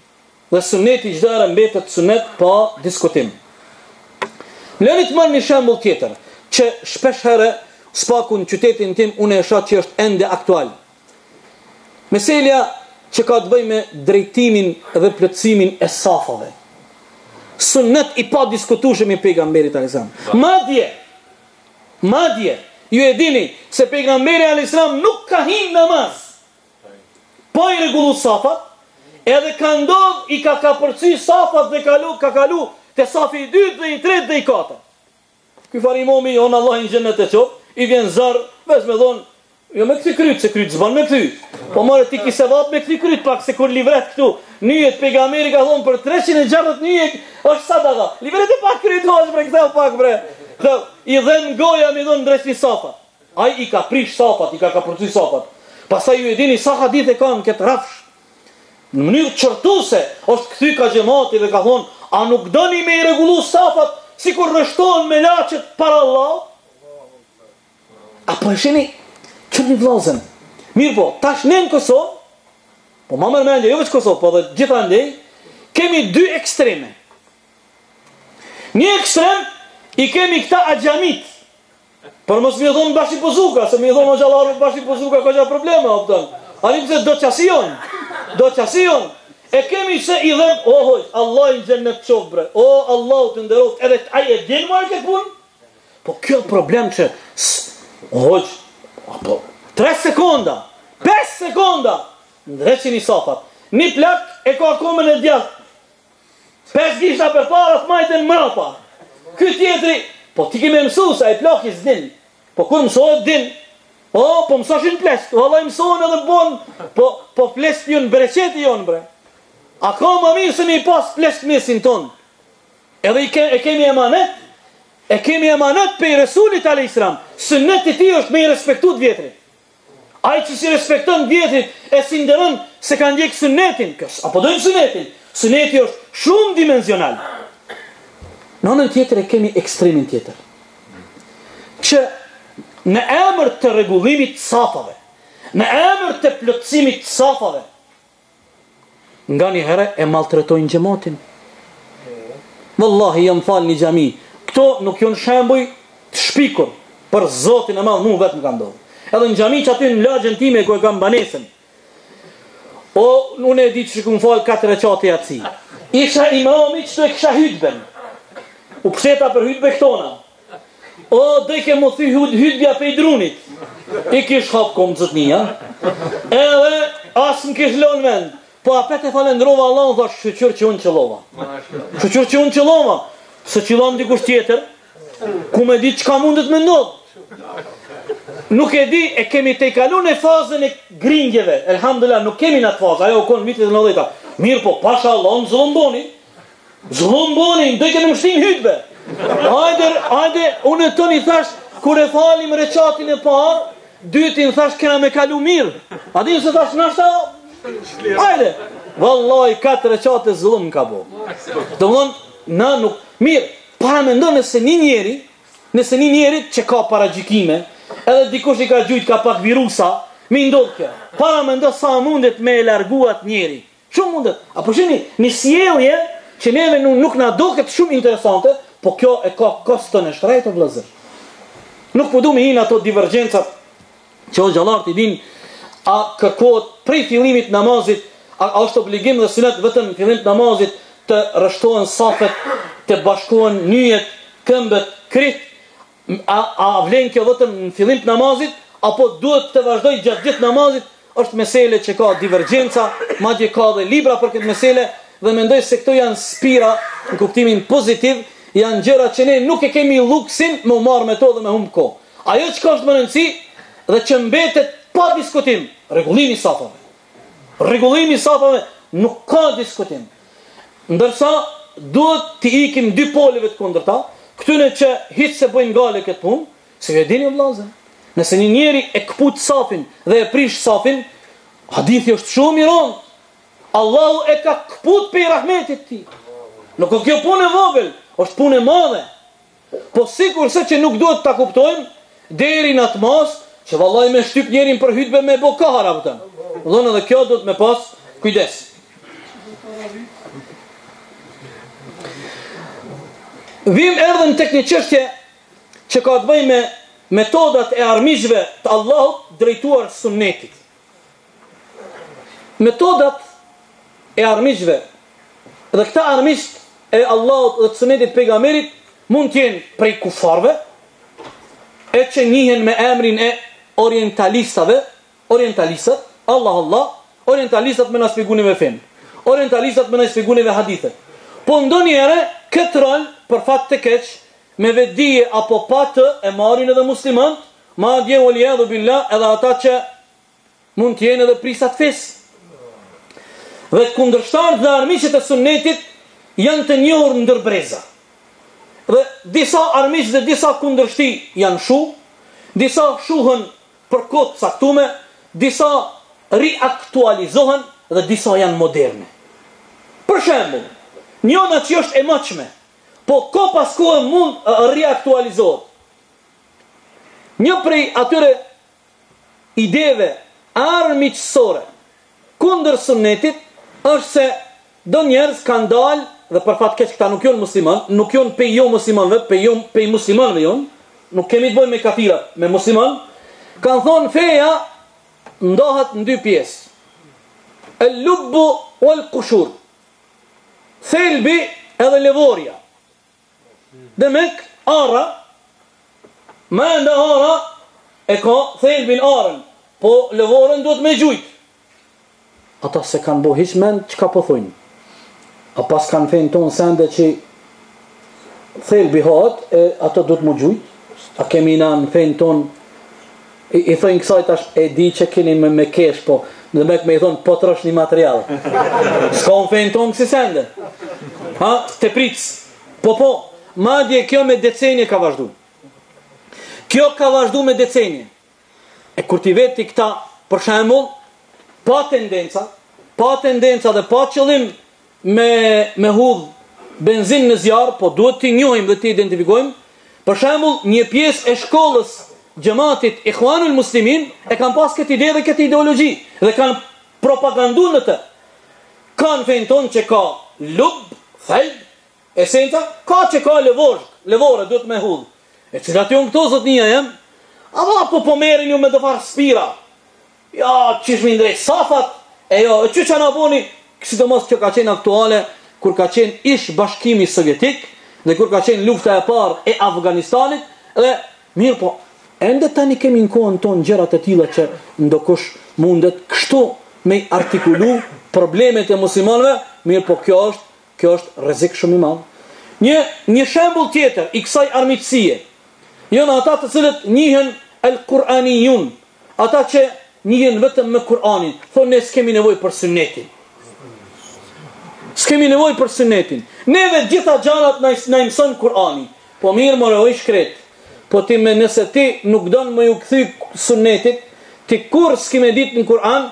Dhe suneti çdo herë mbetet sunet pa diskutim. Lëni të marr një shembull tjetër, që shpesh herë spaku në qytetin tim unë e shoh që është ende aktual. Meselja që ka të bëjë me drejtimin dhe plotësimin e safave. Sunnet i pa diskutueshëm i pejgamberit alayhis salam. Madje, ju e dini se pejgamberi alayhis salam nuk ka hyrë namaz. Po i rregullu safat, edhe ka ndodh i ka përcy safat dhe ka kalu te safi i 2 dhe i 3 dhe i 4. Ky farimomi on Allah në xhenet e qof, i vjen zor, veç me thon, jo me këtë kryt, se kryt zban me këtë. Po more ti ki sevap me këtë kryt pak se kur livret këtu, nyjet pejgamberi ka thon për 360 nyjet është sadaka. Livret e pak kryt hoç bre, ktheu pak bre. Ktheu, i dhen goja mi dhon drejti safat. Ai i ka prish safat, i ka përcy safat. Pastaj ju e dini sa hadithe kanë këtë rafsh. Në mënyrë çortuese është kthy ka xhamati dhe ka thonë, a nuk doni me i rregullu safat sikur rreshtohen me laçet para Allah? Apo e shini çuni vllazën. Mirë po, tash ne në Kosovë, po më mendje jo vetë Kosovë, po edhe gjithandej kemi 2 ekstreme. Një ekstrem i kemi këta axhamit. Por mos më thon bashi pozuka, se më thon xhallar bashi pozuka ka gjë probleme, opton. Ani pse do qasion. E kemi se i dhem, hoj, Allah i xhennet çof bre. O Allah të nderoft, edhe ai e din më këtë punë. Po kjo problem që hoj, apo 3 sekonda, 5 sekonda, ndreqin i safat. Një plak e ka komën e djathtë. 5 gishta për para të majten mrapa. Ky tjetri, po ti kemi mësu se ai plak i s'din. Po kur mësohet din. Po mësoshin plesht, vallai mësohen edhe bon, po plesht jon bereqeti jon bre. A ka më mirë se mi pas plesht mesin ton. Edhe e kemi emanet pe Resulit alayhis salam. Sunneti i tij është me i respektuar vjetrit. Ai që si respekton vjetrit e si nderon se ka ndjek sunnetin, apo dojmë sunnetin. Sunneti është shumë dimensional. Në anën tjetër e kemi ekstremin tjetër. Që në emër të rregullimit të safave, në emër të plotësimit të safave, nga një herë e maltretojnë xhamatin. Wallahi jam fal një xhami. Këto nuk janë shembuj të shpikur, për Zotin e madh mua vetëm ka ndodhur. Edhe në xhami që aty në lagjën time ku e kam banesën. O, unë e di që kum fal 4 rekate yaci. Isha imami që e kisha hutben. U psheta për hutbe këtona. O, dhe ke më thy hutbja pe i drunit. I kish hap kom zëtnia. Edhe as më kish lon vend. Po apet e falendrova Allah, unë thash, shqyqyr që unë qëllova. Shqyqyr që unë qëllova. Se qëllon dikush tjetër, ku me di qka mundet me ndodh. Nuk e di, e kemi te i kalu në fazën e gringjeve. Elhamdulillah, nuk kemi në atë fazë. Ajo u konë vitit e 90. Mirë po, pasha Allah, në zëllëmboni. Zëllëmboni, në dojke në mështim hytbe. Hajde, unë të një thash, kur e falim reqatin e parë, dytin thash, kena me kalu mirë. A di nëse thash, nashta, hajde. Vallaj, 4 reqate zëllëm ka bo. Do mëdhën, na nuk, mirë, para me ndonë nëse një njeri që ka paragjikime, edhe dikush i ka gjujt ka pak virusa, mi ndodh kjo. Para me ndonë sa mundet me e larguat njeri. Shumë mundet. Apo shini, një sjellje që neve nuk na doket shumë interesante, po kjo e ka kostën e shtrejtë o vëllezër. Nuk po du me hinë ato divergjencat që o gjallartë i din, a kërkohet prej fillimit namazit, a është obligim dhe sunet vetëm në fillim të namazit të rështohen safet, të bashkohen nyjet, këmbët, krit, a vlen kjo vetëm në fillim të namazit, apo duhet të vazhdoj gjatë gjithë namazit, është mesele që ka divergjenca, madje ka dhe libra për këtë mesele, dhe mendoj se këto janë spira në kuptimin pozitiv, janë gjëra që ne nuk e kemi luksin me u marrë me to dhe me humbë ko. Ajo që ka është më rëndësi dhe që mbetet pa diskutim, rregullimi i safave. Rregullimi i safave nuk ka diskutim. Ndërsa duhet të ikim dy polive të kundërta, këtyne që hiç se bëjnë gale këtë punë, se ju e dini vëllezër. Nëse një njeri e kput safin dhe e prish safin, hadithi është shumë i rëndë. Allahu e ka kput pe i rahmetit ti. Nuk o kjo punë e vogël, është punë e madhe. Po sikur se që nuk duhet ta kuptojmë deri në atë mas që vallai me shtyp njerin për hutbe me bokara vëtën. Dhënë edhe kjo duhet me pas kujdes. Vim erdhëm tek një çështje që ka të bëjë me metodat e armiqve të Allahut drejtuar sunnetit. Metodat e armiqve dhe këta armiqt e Allahut dhe të sunnetit pejgamberit mund të jenë prej kufarve, e që njihen me emrin e orientalistët, orientalistat me na shpjegojnë me fen, orientalistat me na shpjegojnë me hadithe. Po ndonjëherë këtë rol për fat të keq me vetdije apo pa të e marrin edhe muslimanët, madje waliadhu billah edhe ata që mund të jenë edhe prisat fesë. Dhe kundërshtarët dhe armiqët e sunnetit janë të njohur ndër breza. Dhe disa armiq dhe disa kundërshti janë disa shuhen për kohë caktuar, disa riaktualizohen dhe disa janë moderne. Për shembull, njëna që është e mëqme, po ko pas kohë mund riaktualizohet. Një prej atyre ideve armiqësore kundër sunnetit është se do njerëz kanë dalë, dhe për fat keq këta nuk janë musliman, nuk janë pe jo muslimanëve, pe muslimanëve janë, nuk kemi të bëjmë me kafira, me musliman, kanë thonë feja ndohet në dy pjesë. El-lubbu wal-qushur. Thelbi edhe levorja. Demek ara, ma nda ara e ka thelbin arën, po levorën duhet me gjujt. Ata se kanë bo hiq mend që ka po thujnë. A pas kanë fejnë tonë sende që thelbi hat, ato duhet mu gjujt. A kemi na në fejnë tonë, i thojnë kësaj tash, e di që keni me kesh, po, dhe me i thonë, po të rësh një material. S'ka në fejnë tonë kësi sende. Ha, të pritës. Po, madje kjo me decenje ka vazhdu. Kjo ka vazhdu me decenje. E kur ti veti këta, për shembull, pa tendenca dhe pa qëllim me hudh benzin në zjarë, po duhet t'i njohim dhe t'i identifikojmë. Për shembull, një pjesë e shkollës xhamatit Ikhwanul Muslimin e kanë pas këtë ide dhe këtë ideologji dhe kanë propaganduar në të. Kanë fejnë tonë që ka lub, thelb, Esenca, ka që ka levore, duhet me hudh. E cilat ju në këto zot një jem, po merin ju me dëfar spira. Ja, qish mi ndrejt safat, e që që në boni, sidomos që ka qenë aktuale, kur ka qenë ish bashkimi sovjetik, dhe kur ka qenë lufta e parë e Afganistanit, dhe mirë po, ende tani kemi në kohën tonë gjërat e tilla që ndokush mundet kështu me artikulu problemet e muslimanëve, mirë po kjo është rrezik shumë i madh. Një shembull tjetër i kësaj armiqësie, janë ata të cilët njihen el-Kur'aniyun, ata që njihen vetëm me Kur'anin, thonë ne s'kemi nevojë për sunnetin. S'kemi nevojë për sunnetin. Neve gjitha gjanat na mëson Kur'ani. Po mirë more o i shkret. Po ti me nëse ti nuk don më ju kthy sunnetit, ti kur s'kime ditë në Kur'an,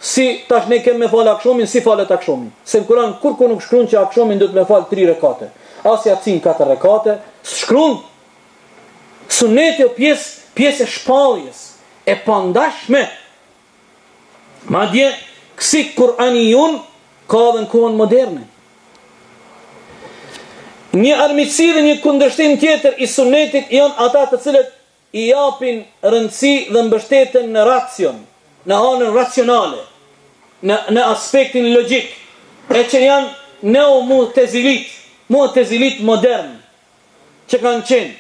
si tash ne kemë me fal akshomin, si falet akshomin. Se në Kur'an kur nuk shkruan që akshomin duhet me fal 3 rekate. As Yasin 4 rekate, shkruan sunneti o pjesë e shpalljes, e pandashme. Madje kësi Kur'aniyun ka dhe në kohën moderne. Një armiqësi dhe një kundërshtim tjetër i sunnetit janë ata të cilët i japin rëndësi dhe mbështeten në racion, në anën racionale, në aspektin logjik, e që janë mu'tazilit modern, që kanë qenë.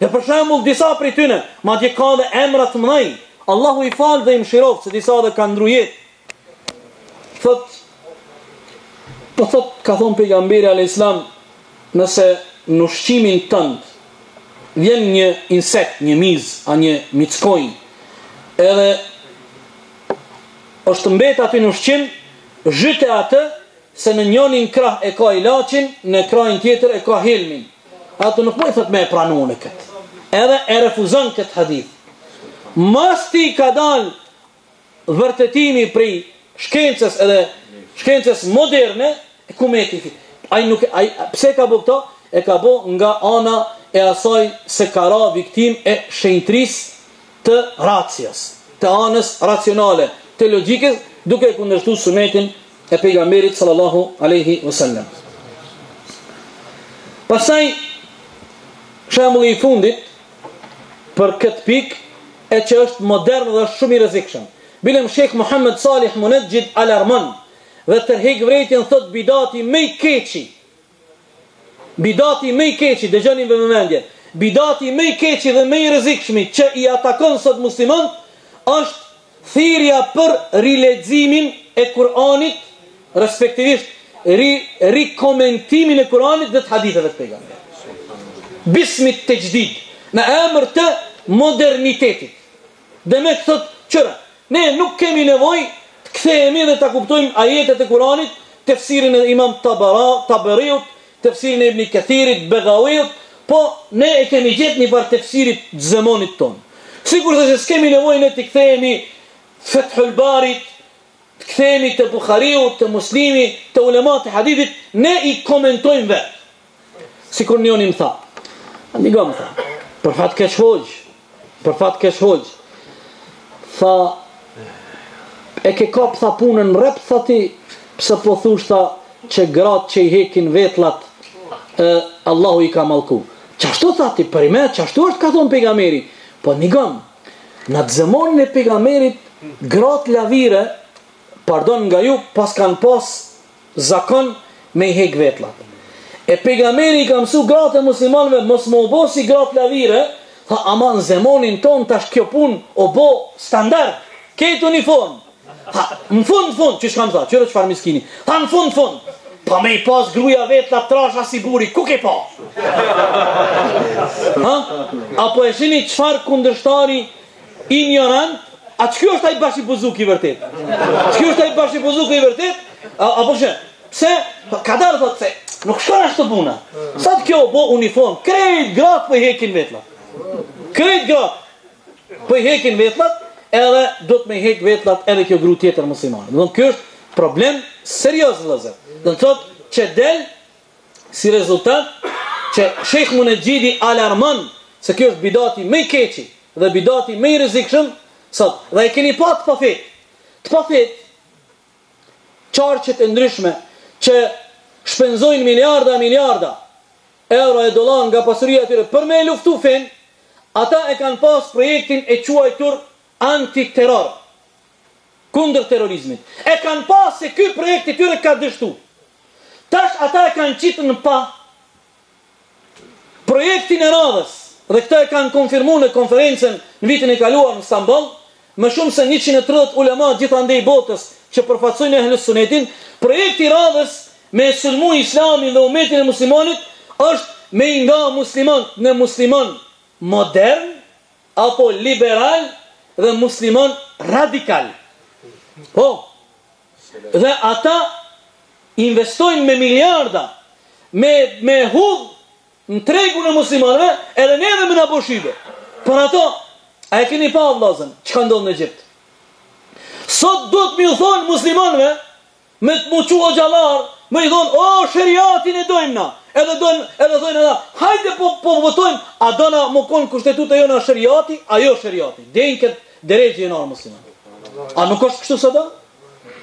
Dhe për shembull disa prej tyre, madje ka dhe emra të mëdhenj, Allahu i falë dhe i mëshiroft, se disa dhe kanë ndrujet. Ka thonë pejgamberi alayhis salam, nëse në ushqimin tënd vjen një insekt, një miz, a një mickojnë, edhe është mbet aty në ushqim, zhyte atë, se në njënin krah e ka ilaçin, në krahin tjetër e ka helmin. Atë nuk më i thot me e pranone këtë. Edhe e refuzon këtë hadith. Mas ti ka dal vërtetimi prej shkencës edhe shkencës moderne, ku me ti pse ka bo këto? E ka bo nga ana e asaj se ka ra viktim e shenjtris të racias, të anës racionale, të logjikës, duke kundërshtu sunetin e pejgamberit sallallahu alaihi wasallam. Pastaj shembulli i fundit për këtë pikë e që është modern dhe është shumë i rrezikshëm. Bilem Sheikh Muhammad Salih Munajjid alarmon dhe tërheq vërejtjen, thot bidati me i keqi. Bidati me i keqi, dëgjoni me vëmendje. Bidati me i keqi dhe me i rrezikshmi që i atakon sot musliman është thirrja për rileximin e Kur'anit, respektivisht rikomentimin e Kur'anit dhe të haditheve të pejgamberit. Bismit tajdid, në emër të modernitetit. Dhe me thot qëra, ne nuk kemi nevojë të kthehemi dhe ta kuptojmë ajetet e Kur'anit, tefsirin e Imam Tabariut, tefsirin e Ibn Kathirit, Begawiut, po ne e kemi gjetë një par tefsirit zemonit tonë. Sikur se s'kemi nevojë ne të kthehemi Fathul Barit, të kthehemi të Bukhariut, të Muslimi, të ulemat të hadithit, ne i komentojmë vetë. Sikur njoni më tha, andigam tha, për fat keq hoxh, tha, e ke kap tha punën rep, tha ti, pse po thush tha që gratë që i hekin vetlat, Allahu i ka mallku. Qashtu tha ti, për i me, qashtu është ka thonë pejgamberi. Po nigam, në të zëmonin e pejgamberit, gratë lavire, pardon nga ju, pas kanë pas zakon me i hek vetlat. E pejgamberi i ka mësu gratë e muslimanëve, mos më obo si gratë lavire, tha ama në zemonin ton tash kjo pun obo standard, ketë uniform. Tha, në fund, që shkam tha, qërë qëfar miskini, tha në fund, pa me i pas gruja vetë la trasha si buri, ku ke pa? Apo e shini qëfar kundërshtari ignorant, a që kjo është ai bashi buzuki i vërtet? Apo shë, pse, ka darë thot se, nuk shkon ashtë të puna, sa të kjo bo uniform, krejt gratë për i hekin vetlat, edhe do të me hek vetlat edhe kjo gru tjetër muslimane. Dhe kjo është problem serios vëllezër. Dhe të thot që del si rezultat që Sheikh Munajjidi alarmon se kjo është bidati me i keqi dhe bidati me i rrezikshëm sot. Dhe e keni pa të pafet qarqet e ndryshme që shpenzojnë miliarda euro e dollar nga pasuria e tyre për me luftu fen, ata e kanë pas projektin e quajtur antiterror, kundër terrorizmit. E kanë pas se ky projekt i tyre ka dështu. Tash ata e kanë qitë në pa projektin e radhës, dhe këta e kanë konfirmuar në konferencën në vitin e kaluar në Istanbul, më shumë se 130 ulema gjithandej botës që përfaqësojnë Ehlus Sunnetin. Projekti i radhës me sulmu Islamin dhe umetin e muslimanit është me nga musliman në musliman modern apo liberal dhe musliman radikal. Po, dhe ata investojnë me miliarda me hudh në tregun e muslimanëve, edhe neve me na boshive. Për ato, a e keni pa vllazën, çka ndodh në Egjipt? Sot duhet më u thonë muslimanëve, me të muqu o gjallar, me i thonë, o, shëriatin e dojmë na. Edhe thonë edhe, hajde po votojmë, a do na më konë kushtetuta jo na shëriati, a jo shëriati. Dejnë këtë deregji e nërë musliman. A nuk është kështu së da?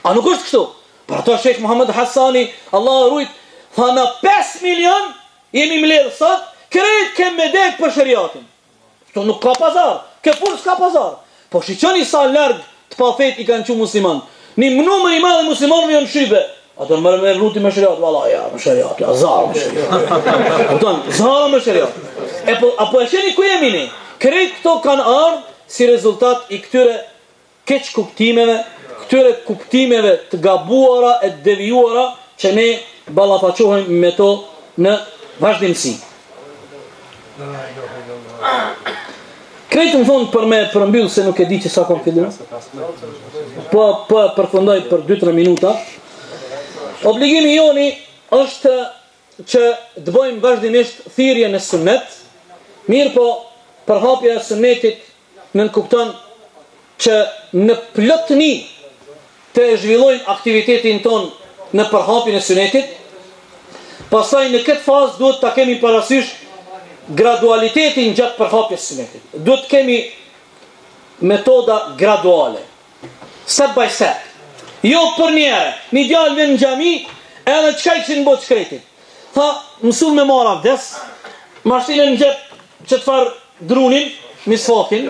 A nuk është kështu? Për ato Sheikh Muhammad Hassani, Allah rujt, tha na 5 milion, jemi mbledh sot, krejt kem me dek për shëriatin. Kështu nuk ka pazar, ke punë s'ka pazar. Po shiqoni sa larg të pa fet i kanë qu musliman. Një numër i madh muslimanëve janë shybe. Ato më rruti me shëriat, valla ja, me shëriat, ja, zara me shëriat. Kupton, zara me shëriat. Apo e sheni ku jemi ne? Krejt këto kanë ardhur si rezultat i këtyre keq kuptimeve, këtyre kuptimeve të gabuara e të devijuara që ne ballafaqohemi me to në vazhdimsi. Krejtë më thonë për me përmbyll se nuk e di që sa kom fillu. Po përfundoj për 2-3 minuta. Obligimi joni është që të bëjmë vazhdimisht thirrje në sunnet, mirë po përhapja e sunnetit nënkupton që në plotëni të zhvillojmë aktivitetin ton në përhapjen e sunnetit. Pastaj në këtë fazë duhet ta kemi parasysh gradualitetin gjatë përhapjes së sunnetit. Duhet kemi metoda graduale, step by step. Jo për njëre, një djalë vjen në xhami, edhe çka i në botë shkretit. Tha, mësull me marr abdes, mashtinën në xhep që të farë drunin, misfakin,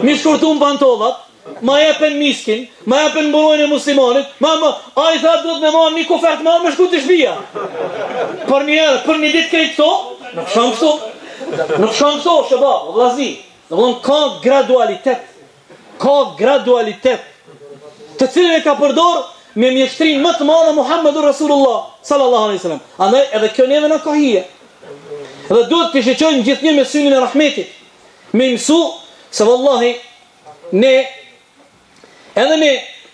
mi shkurtun pantollat, ma jepen miskin, ma jepen mburojnë e muslimanit, a i tha duhet me marrë një kufert marrë me shku të shbija. Për njëre, për një ditë krejt këto, nuk shanë këto. Nuk shanë këto, shëbab, vlazi. Në vëllën, ka gradualitet, të cilën e ka përdor me mjeshtrin më të madhe Muhammedur Rasulullah sallallahu alaihi wasallam. Andaj edhe kjo neve në ka hije. Dhe duhet të shiqojmë gjithnjë me synin e rahmetit. Me mësu se vallahi ne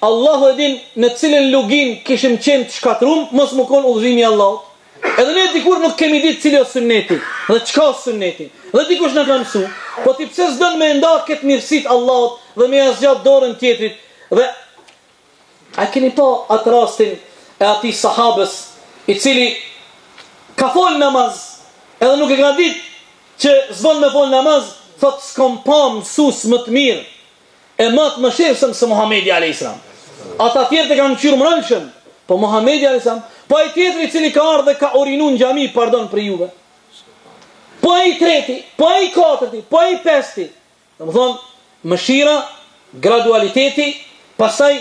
Allahu e din në cilën lugin kishim qenë të shkatrum, mos më konë udhëzimi i Allahut. Edhe ne dikur nuk kemi ditë cili është sunneti dhe çka është sunneti. Dhe dikush na ka mësu, po ti pse s'don me nda këtë mirësitë Allahut dhe me asgjat dorën tjetrit. Dhe a keni pa atë rastin e atij sahabës i cili ka fol namaz, edhe nuk e ka ditë që s'von me fol namaz, thot s'kom pa mësues më të mirë e më të mëshirshëm se Muhamedi alayhis salam. Ata tjerë kanë qyrë mrënshëm, po Muhamedi alayhis salam, po ai tjetri i cili ka ardhur dhe ka urinu në xhami, pardon për juve. Po ai treti, po ai katërti, po ai pesti. Domethënë, mëshira, gradualiteti, pastaj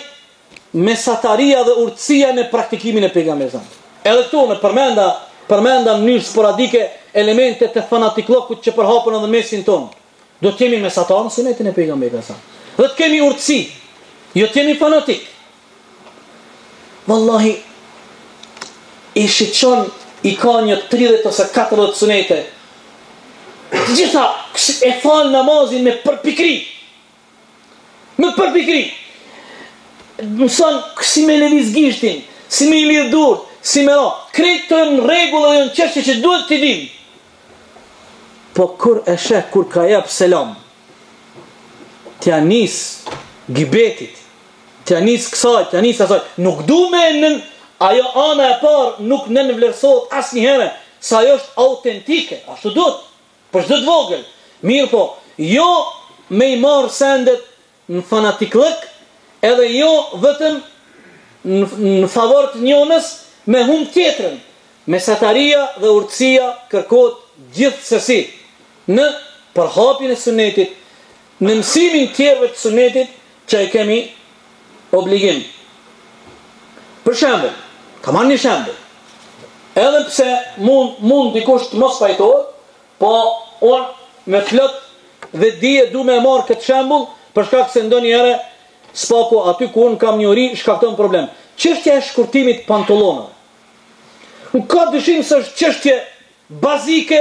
mesataria dhe urtësia në praktikimin e pejgamberit. Edhe këtu në përmenda në mënyrë sporadike elemente të fanatiklokut që përhapën edhe mesin ton. Do të kemi mesatar në sunetin e pejgamberit. Dhe të kemi urtësi, jo të kemi fanatik. Wallahi, i shiqon i ka një 30 ose 40 sunete. Gjitha e falë namazin me përpikri. Me përpikri. Mëson si me lëviz gishtin, si me i lidh durt, si me ra. Krejt të në regullë dhe në qeshtë që duhet t'i dim. Po kur e sheh, kur ka jep selam, t'ja nis gibetit, t'ja nis kësaj, t'ja nis asaj, nuk du me nën, ajo ana e parë nuk nën vlerësohet as njëherë, sa ajo është autentike, ashtu duhet, për çdo të vogël. Mirë po, jo me i marë sendet në fanatiklëk, edhe jo vetëm në favor të njënës me hum tjetrën. mesataria dhe urtësia kërkohet gjithsesi në përhapjen e sunetit, në mësimin tjerëve të sunetit që e kemi obligim. Për shembull, ka marrë një shembull. Edhe pse mund dikush të mos pajtohet, po unë me flot dhe dije du me marrë këtë shembull, për shkak se ndonjëherë spaku aty ku unë kam një uri shkakton problem. Çështja e shkurtimit pantallonave. Nuk ka dyshim se është çështje bazike,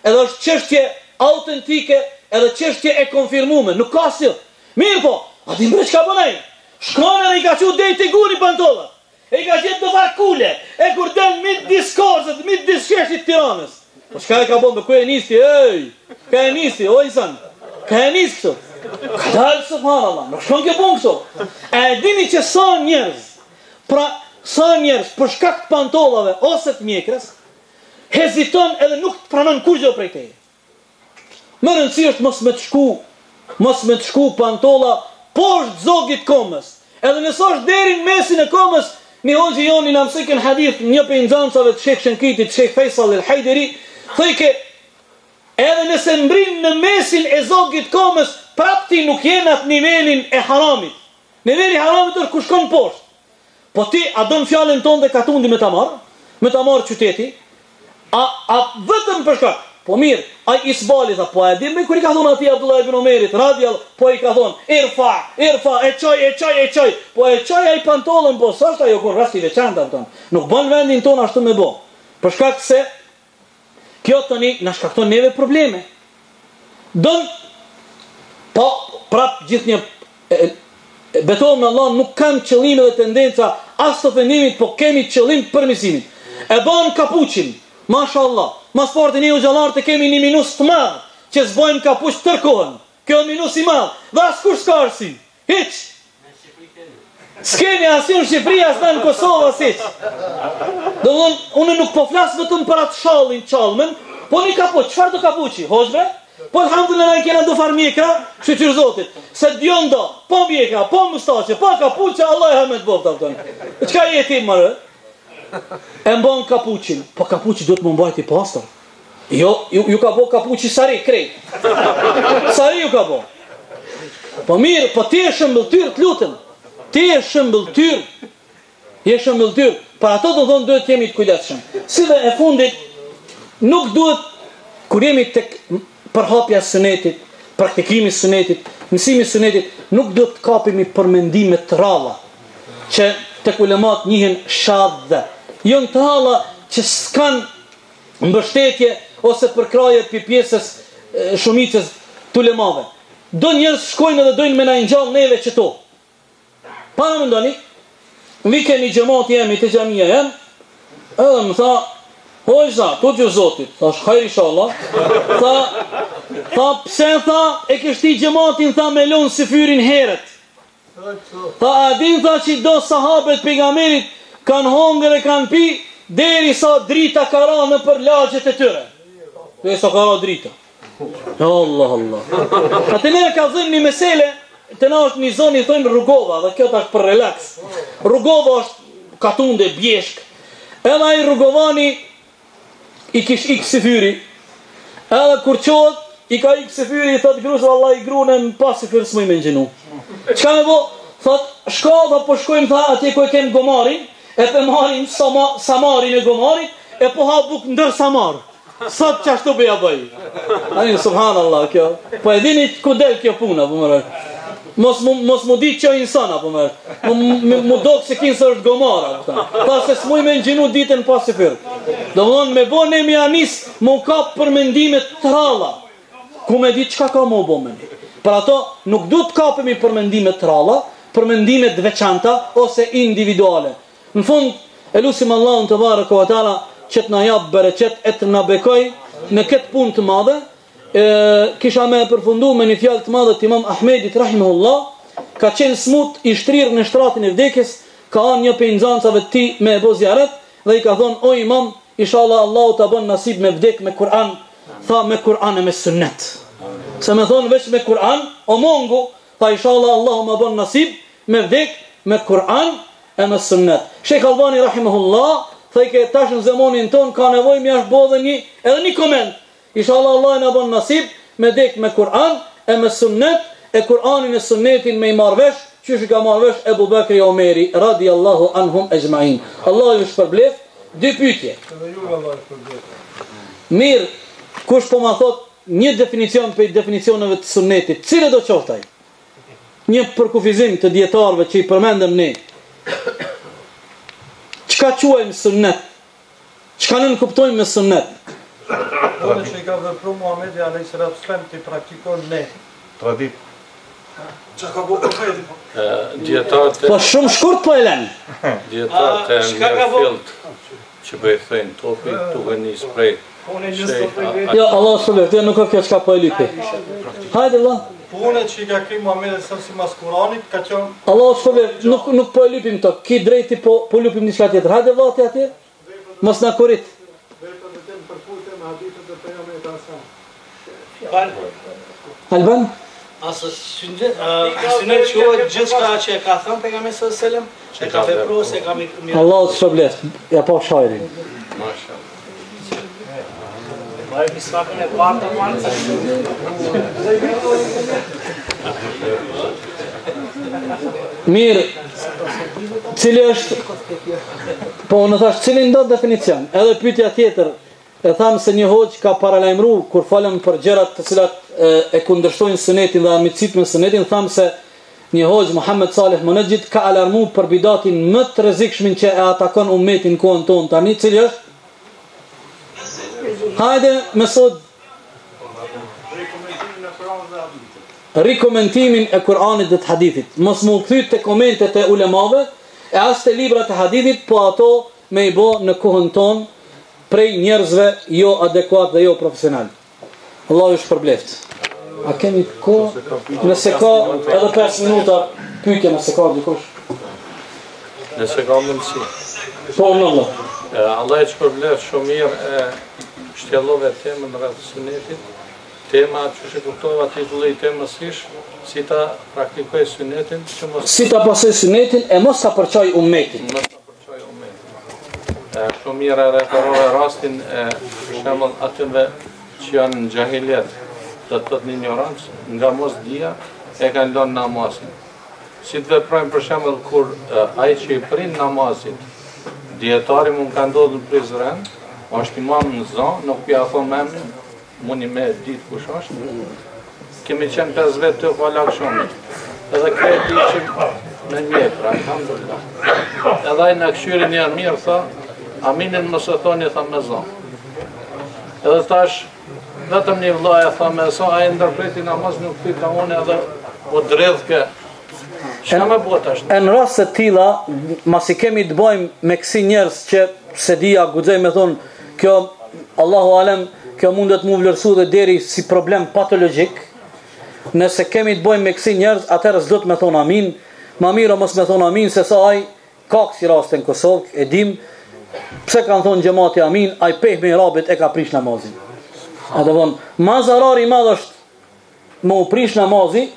edhe është çështje autentike, edhe çështje e konfirmuar. Nuk ka asgjë. Mirë po, a di mbre çka bën ai? Shkon edhe i ka thënë deri te guri pantollat. E ka gjetë do varkule. E kur del midis Korçës, midis sheshit Tiranës. Po çka e ka bën? Ku e nisi? Ej! Ka e nisi, o insan. Ka e nisi këtu. Ka dalë subhanallahu. Nuk shkon ke bën këtu. E dini që sa njerëz, pra sa njerëz për shkak të pantollave ose të mjekrës, heziton edhe nuk të pranon kurrë prej teje. Më rëndësi është mos me të shku pantolla poshtë zogit komës. Edhe nëse është deri në mesin e komës, një hoxhi joni na mësoi një hadith, një prej nxënësave të Sheikh Shenkitit, Sheikh Faisal el-Hajderi, thëjke edhe nëse mbrin në mesin e zogit komës, prapti nuk jenë atë nivelin e haramit. Niveli i haramit është ku shkon poshtë. Po ti a don fjalën tonë dhe katundi me ta marr qyteti? A vetëm për shkak? Po mirë, ai Isbali tha, po e di me kur i ka thonë atij Abdullah ibn Omerit, radiallahu, po i ka thonë, irfa, e çoj. Po e çoj ai pantollën, po s'është ajo kur rasti veçantë atë. Nuk bën vendin ton ashtu me bë. Për shkak se kjo tani na shkakton neve probleme. Don po prap gjithnjë betohem në Allah, nuk kam qëllime dhe tendenca as të ofendimit, po kemi qëllim përmirësimit. E bën kapuçin, mashallah. Mas fortin e u gjallar të kemi një minus të madh, që zbojmë kapuç tërkohën. Kjo minus i madh. Dhe askush s'ka arsim. Hiç. S'kemi asnjë në Shqipëri, as në Kosovë, as hiç. Domthon, unë nuk po flas vetëm për atë shallin, çallmën, po një kapuç. Çfarë do kapuçi? Hoxhve? Po alhamdulillah ai kena do far mjekra, shqyr Zotit. Se dion do, po mjekra, po mustaqe, po kapuçe, Allah e hamet bofta ton. Çka jeti më? E mbon kapuçin, po kapuçi duhet më mbajti pastër. Jo, ju ka bo kapuçi sari, krejt. Sari ju ka bo. Po mirë, po ti e shëmbëltyr, të lutem. Ti e shëmbëltyr. Je shëmbëltyr. Për ato do thonë duhet jemi të kujdesshëm. Si dhe e fundit, nuk duhet, kur jemi tek përhapja sunetit, praktikimi sunetit, mësimi sunetit, nuk duhet të kapimi për mendime të ralla, që tek ulemat njihen shadhe. Jon të ralla që s'kan mbështetje ose përkraje për pjesës shumicës të ulemave. Do njerëz shkojnë dhe dojnë me na ngjall neve që to. Pa në mendoni, vi kemi xhamat jemi të xhamia jam, edhe më tha, hojza, tu që Zotit, thash hajr inshallah. Tha pse tha e kështi xhamatin tha me lon si fyrin herët. Tha a din tha që do sahabet pejgamberit kanë hongër e kanë pi deri sa drita ka ra në për lagjet e tyre. Deri sa ka ra drita. Allah. Atë ne ka dhënë një mesele, të na është një zonë i thojnë Rrugova, dhe kjo është për relax. Rrugova është katunde, bjeshk. Edhe ai Rrugovani i kish ik si fyri. Edhe kur qohet, i ka ik si fyri, i thot grusë, vallahi grune më pas i fyrë s'muj me në gjenu. Qka me bo? Thot, shka dhe po shkojmë tha atje ku e kem gomarin, e pe marim samarin e gomarit, e po ha buk ndër samar. Sot që ashtu bëja bëj. Ani, subhanallah, kjo. Po e dini ku del kjo puna, po mërë. Mos mu ditë që o insana, po mërë. Mu do këse kinë së është gomara. Ta se s'muj me në gjinu ditën pas i fyrë. Do më donë, me bo ne mi anis, mu kap për mendimet të ralla. Ku me ditë qka ka mu bo me një. Për ato, nuk du të kapemi për mendimet të ralla, për mendimet veçanta ose individuale. Në fund, e lusim Allahun të barëka wa taala që të na jap bereqet e të na bekoj në këtë punë të madhe. Kisha me përfundu me një fjalë të madhe të Imam Ahmedit rahimahullah, ka qenë smut i shtrirë në shtratin e vdekjes, ka anë një prej nxancave të tij me bo zjaret dhe i ka thonë o imam, inshallah Allahu ta bën nasib me vdek me Kur'an, tha me Kur'an e me sunnet. Se me thonë veç me Kur'an, o mongu, tha inshallah Allahu ma bën nasib me vdek me Kur'an e me sunnet. Sheikh Albani rahimahullah thëjke tash në zemonin ton ka nevojë më jashtë bodhe edhe një koment. Inshallah Allah na bën nasib me dek me Kur'an e me sunnet, e Kur'anin e sunnetin me i marrvesh, që ka marrvesh Ebu Bekri Omeri radiallahu anhum ejma'in. Allah ju shpërblef. Dy pyetje. Mirë, kush po ma thot një definicion për definicioneve të sunnetit, cile do qoftaj? Një përkufizim të dietarëve që i përmendëm ne. Çka quajmë sunnet? Çka ne kuptojmë me sunnet? Unë që i ka vepru Muhamedi alayhis salam të praktikon ne. Tradit. Çka ka bëu profeti? Dietarët Po shumë shkurt po e lën. Dietarët e Mirfield që bëjë thënë topi duke nis prej. Jo, Allah subhanahu nuk ka kjo çka po e lypi. Hajde Allah. Punët që i ka kri Muhamedi sa si mas Kuranit ka qenë Allah subhanahu nuk po e lypim to. Ki drejti po lypim diçka tjetër. Hajde vati atje. Mos na korrit. Alban? Asë synet quhet gjithçka që e ka thënë pejgamberi sallallahu alajhi wasallam, që ka vepruar se ka mirë. Allah të shpërblet. Ja pa shajrin. Mashallah. Vaj misvakun e parë të marrë. Mirë. Cili është po në thash cilin do definicion? Edhe pyetja tjetër e tham se një hoxh ka paralajmëru kur falem për gjërat të cilat e kundërshtojnë sunetin dhe armiqësitë me sunetin, tham se një hoxh Muhammed Salih Munajjid ka alarmu për bidatin më të rrezikshëm që e atakon ummetin kohën tonë tani, cili është? Hajde me sot rikomentimin e Kur'anit dhe të hadithit. Mos më u kthy te komentet e ulemave e as te librat e hadithit, po ato me i bë në kohën tonë prej njerëzve jo adekuat dhe jo profesional. Allah ju shpërbleft. A kemi kohë? Nëse ka edhe 5 minuta pyetje nëse ka dikush. Nëse ka mundësi. Po në Allah e shpërbleft shumë mirë shtjellove temën rreth sunetit. Tema që që kuptova titullin temës ish, si ta praktikoj sunetin, që mos... Si ta pasoj sunetin e mos ta përçoj ummetin. Mos ta përçoj ummetin. Shumë mirë e referove rastin për shembull atyve që janë në xahiliet, do të thotë në ignorancë, nga mos dia e kanë lënë namazin. Si të veprojmë për shembull kur ai që i prin namazin, dietari mund ka ndodhur në Prizren, është imam në zonë, nuk pja thon memnin, mundi me ditë kush është. Kemi qenë 5 vetë të falak shumë. Edhe kreti që me mjetra, alhamdulillah. Edhe ai na këshyri një mirë, tha, aminin mos e thoni, tha me zonë. Edhe tash, vetëm një vllai e tha me zonë, ai ndërpreti namaz nuk pyeta unë edhe u dredhke. Çka më bëhet tash? Në rast të tilla, masi kemi të bëjmë me kësi njerëz që se dia guxoj me thon, kjo Allahu alem, kjo mundet mu vlerësu dhe deri si problem patologjik. Nëse kemi të bëjmë me kësi njerëz, atëherë s'do të me thonë amin, ma mirë mos me thonë amin, se sa ai ka kësi raste në Kosovë, e dim, pse kanë thonë gjemati amin, ai peh me i rabit e ka prish namazin. A të vonë, ma zarari madh është më u prish namazi,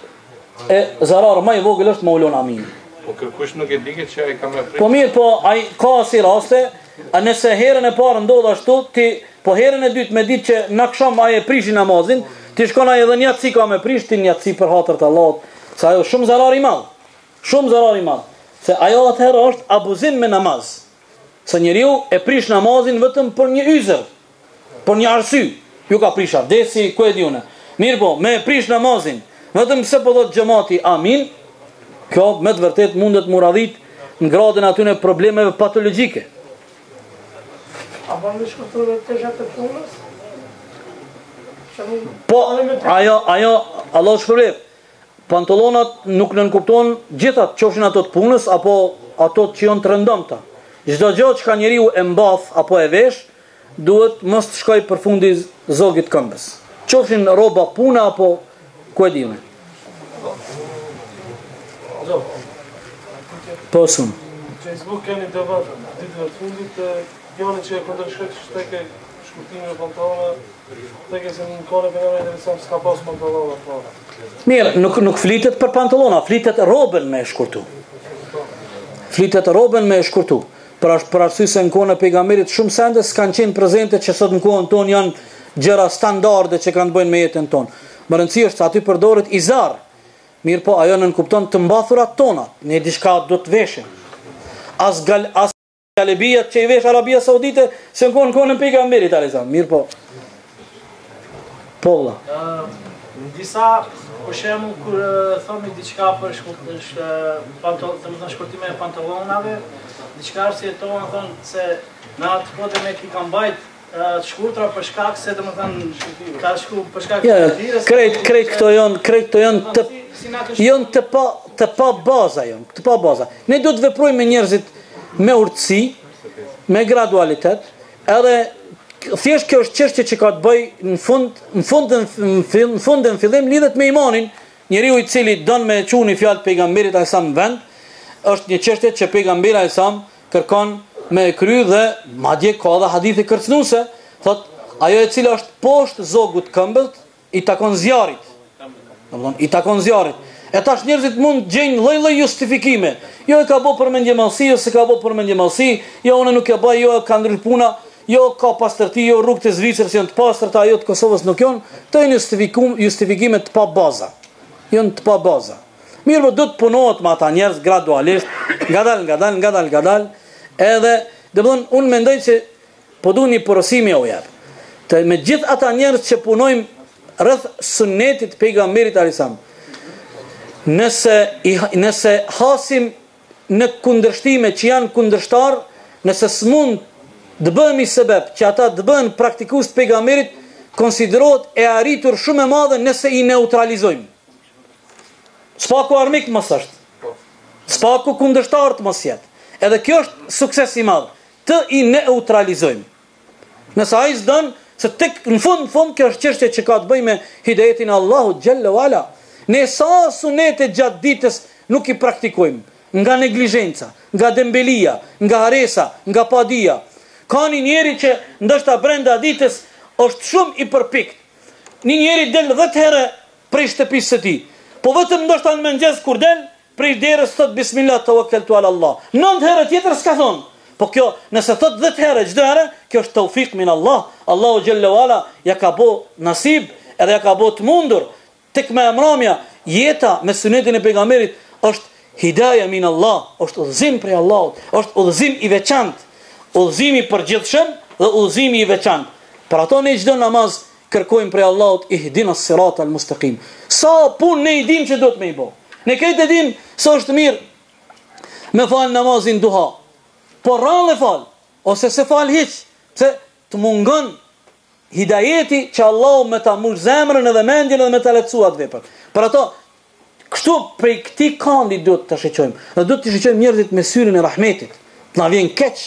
e zarari ma i vogël është më ulon amin. Po kërkush nuk e diket që ai ka me prish. Po mirë, po ai ka si raste, a nëse herën e parë ndodh ashtu, ti po herën e dytë me ditë që në akşam ai e prishi namazin, ti shkon ai edhe një atësi ka me prish, ti një atësi për hatër të Allahut, se ajo shumë zarar i madh. Shumë zarar i madh. Se ajo atëherë është abuzim me namaz. Se njeriu e prish namazin vetëm për një yzer, për një arsye. Ju ka prish abdesi, ku e diunë. Mirë po, me prish namazin, vetëm se po thot xhamati amin, kjo me të vërtet mundet mu radhit në gradën atyne problemeve patologjike. A bën shkurtore të jatë punës? Po, ajo, Allah shpërblet, pantallonat nuk nënkupton gjithat, qofshin ato të punës, apo ato që janë të rëndomta. Çdo gjë që ka njeriu e mbath apo e vesh, duhet mos të shkoj përfundi zogit këmbës. Qofshin rroba puna apo ku e diunë. Po sun. Facebook keni debat ditëve të fundit Gjoni që e këndërshkët që shteke shkurtimi e pantallona, teke se në kone për njëre interesant s'ka pas pantallona para. Mirë, nuk flitet për pantallona, flitet robën me e shkurtu. Flitet robën me e shkurtu. për arsye se në kohën e pejgamberit shumë sende s'kan qenë prezente që sot në kohën tonë janë gjëra standarde që kanë të bëjnë me jetën tonë. Më rëndësishme është aty përdoret izar. Mirë po, ajo nën kupton të mbathurat tona, ne diçka do të veshim. As galebijat që i vesh Arabia Saudite se në kohën e pejgamberit alayhis. Mirë po. Po valla. Në disa për shembull kur thomi diçka për shkurtime e pantallonave, diçka arsjetohen thonë se në atë kohë me ki kanë mbajt të shkurtra për shkak se domethënë ka shku për shkak të virës. Krejt këto janë të pa baza janë, të pa baza. Ne duhet të veprojmë me njerëzit me urtësi, me gradualitet, edhe thjesht kjo është çështje që ka të bëjë në fundin fillim lidhet me imanin. Njeriu i cili don me çuni fjalë pejgamberit alayhis salam në vend, është një çështje që pejgamberi alayhis salam kërkon me kry dhe madje ka edhe hadithi kërcënuese, thot ajo e cila është poshtë zogut këmbët i takon zjarrit. Domthon i takon zjarrit. E tash njerëzit mund gjejnë lloj-lloj justifikime. Jo e ka bë për mendjemallsi, jo se ka bë për mendjemallsi, jo unë nuk e bëj, jo ka ndryr puna, jo ka pastërti, jo rrugët e Zvicrës janë të pastërta, ajo të Kosovës nuk janë. Këto janë justifikime të pa baza. Janë të pa baza. Mirë, do të punohet me ata njerëz gradualisht, ngadal, edhe domthon unë mendoj se po duhet një porosim u jap. Të me gjithë ata njerëz që punojmë rreth sunetit pejgamberit alayhis salam. Nëse hasim në kundërshtime që janë kundërshtar, nëse s'mund të bëhemi sebeb që ata të bëhen praktikues të pejgamberit, konsiderohet e arritur shumë e madhe nëse i neutralizojmë. Spaku armik mos është. Spaku kundërshtar të mos jetë. Edhe kjo është sukses i madh, të i neutralizojmë. Nëse ai s'don, se tek në fund kjo është çështje që ka të bëjë me hidayetin e Allahut xhalla wala. Ne sa sunete gjatë ditës nuk i praktikojmë, nga neglizhenca, nga dembelia, nga haresa, nga padia. Ka një njeri që ndoshta brenda ditës është shumë i përpikt. Një njeri del 10 herë prej shtëpisë së tij. Po vetëm ndoshta në mëngjes kur del, prej derës thot bismillah tawakkaltu ala Allah. 9 herë tjetër s'ka thon. Po kjo, nëse thot 10 herë çdo herë, kjo është taufik min Allah. Allahu xhalla wala ja ka bë nasib, edhe ja ka bë të mundur tek me emramja, jeta me sunetin e pejgamberit është hidayah min Allah, është udhëzim prej Allahut, është udhëzim i veçantë, udhëzimi i përgjithshëm dhe udhëzimi i veçantë. Për ato ne çdo namaz kërkojmë prej Allahut ihdinas siratal mustaqim. Sa punë ne i dim që do të më i bë. Ne këtë dim se është mirë me fal namazin duha. Po rrallë fal, ose se fal hiç, se të mungon hidajeti që Allahu me ta mbush zemrën edhe mendjen edhe me ta lehtësuat veprat. Për ato kështu prej këtij kandi duhet ta shoqojmë. Ne duhet të shoqojmë njerëzit me syrin e rahmetit. Na vjen keq.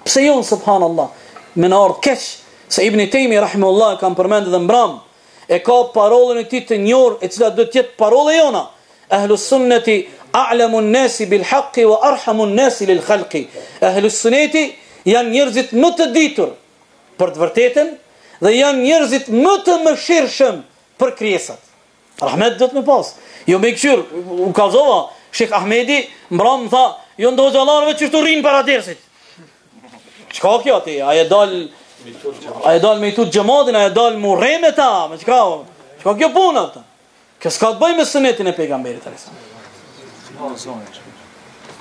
Pse jon subhanallah? Me na ardh keq. Se Ibn Taymi rahimahullah kam përmendur dhe mbram e ka parolën e tij të njohur e cila do të jetë parola jona. Ahlus sunnati a'lamu an-nasi bil haqqi wa arhamu an-nasi lil khalqi. Ahlus sunnati janë njerëzit më të ditur për të vërtetën dhe janë njerëzit më të mëshirshëm për krijesat. Rahmet do të më pas. Jo me këshir, u kazova Sheikh Ahmedi mbram tha, jo ndo xhallarëve që të rrin para dersit. Çka kjo ti? A e dal me tut xhamatin, a e dal me urreme ta, me çka? Çka kjo puna ta? Kjo s'ka të bëjë me sunetin e pejgamberit alayhis salam.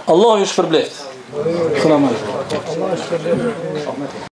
Allahu ju shpërblet. Selam aleikum.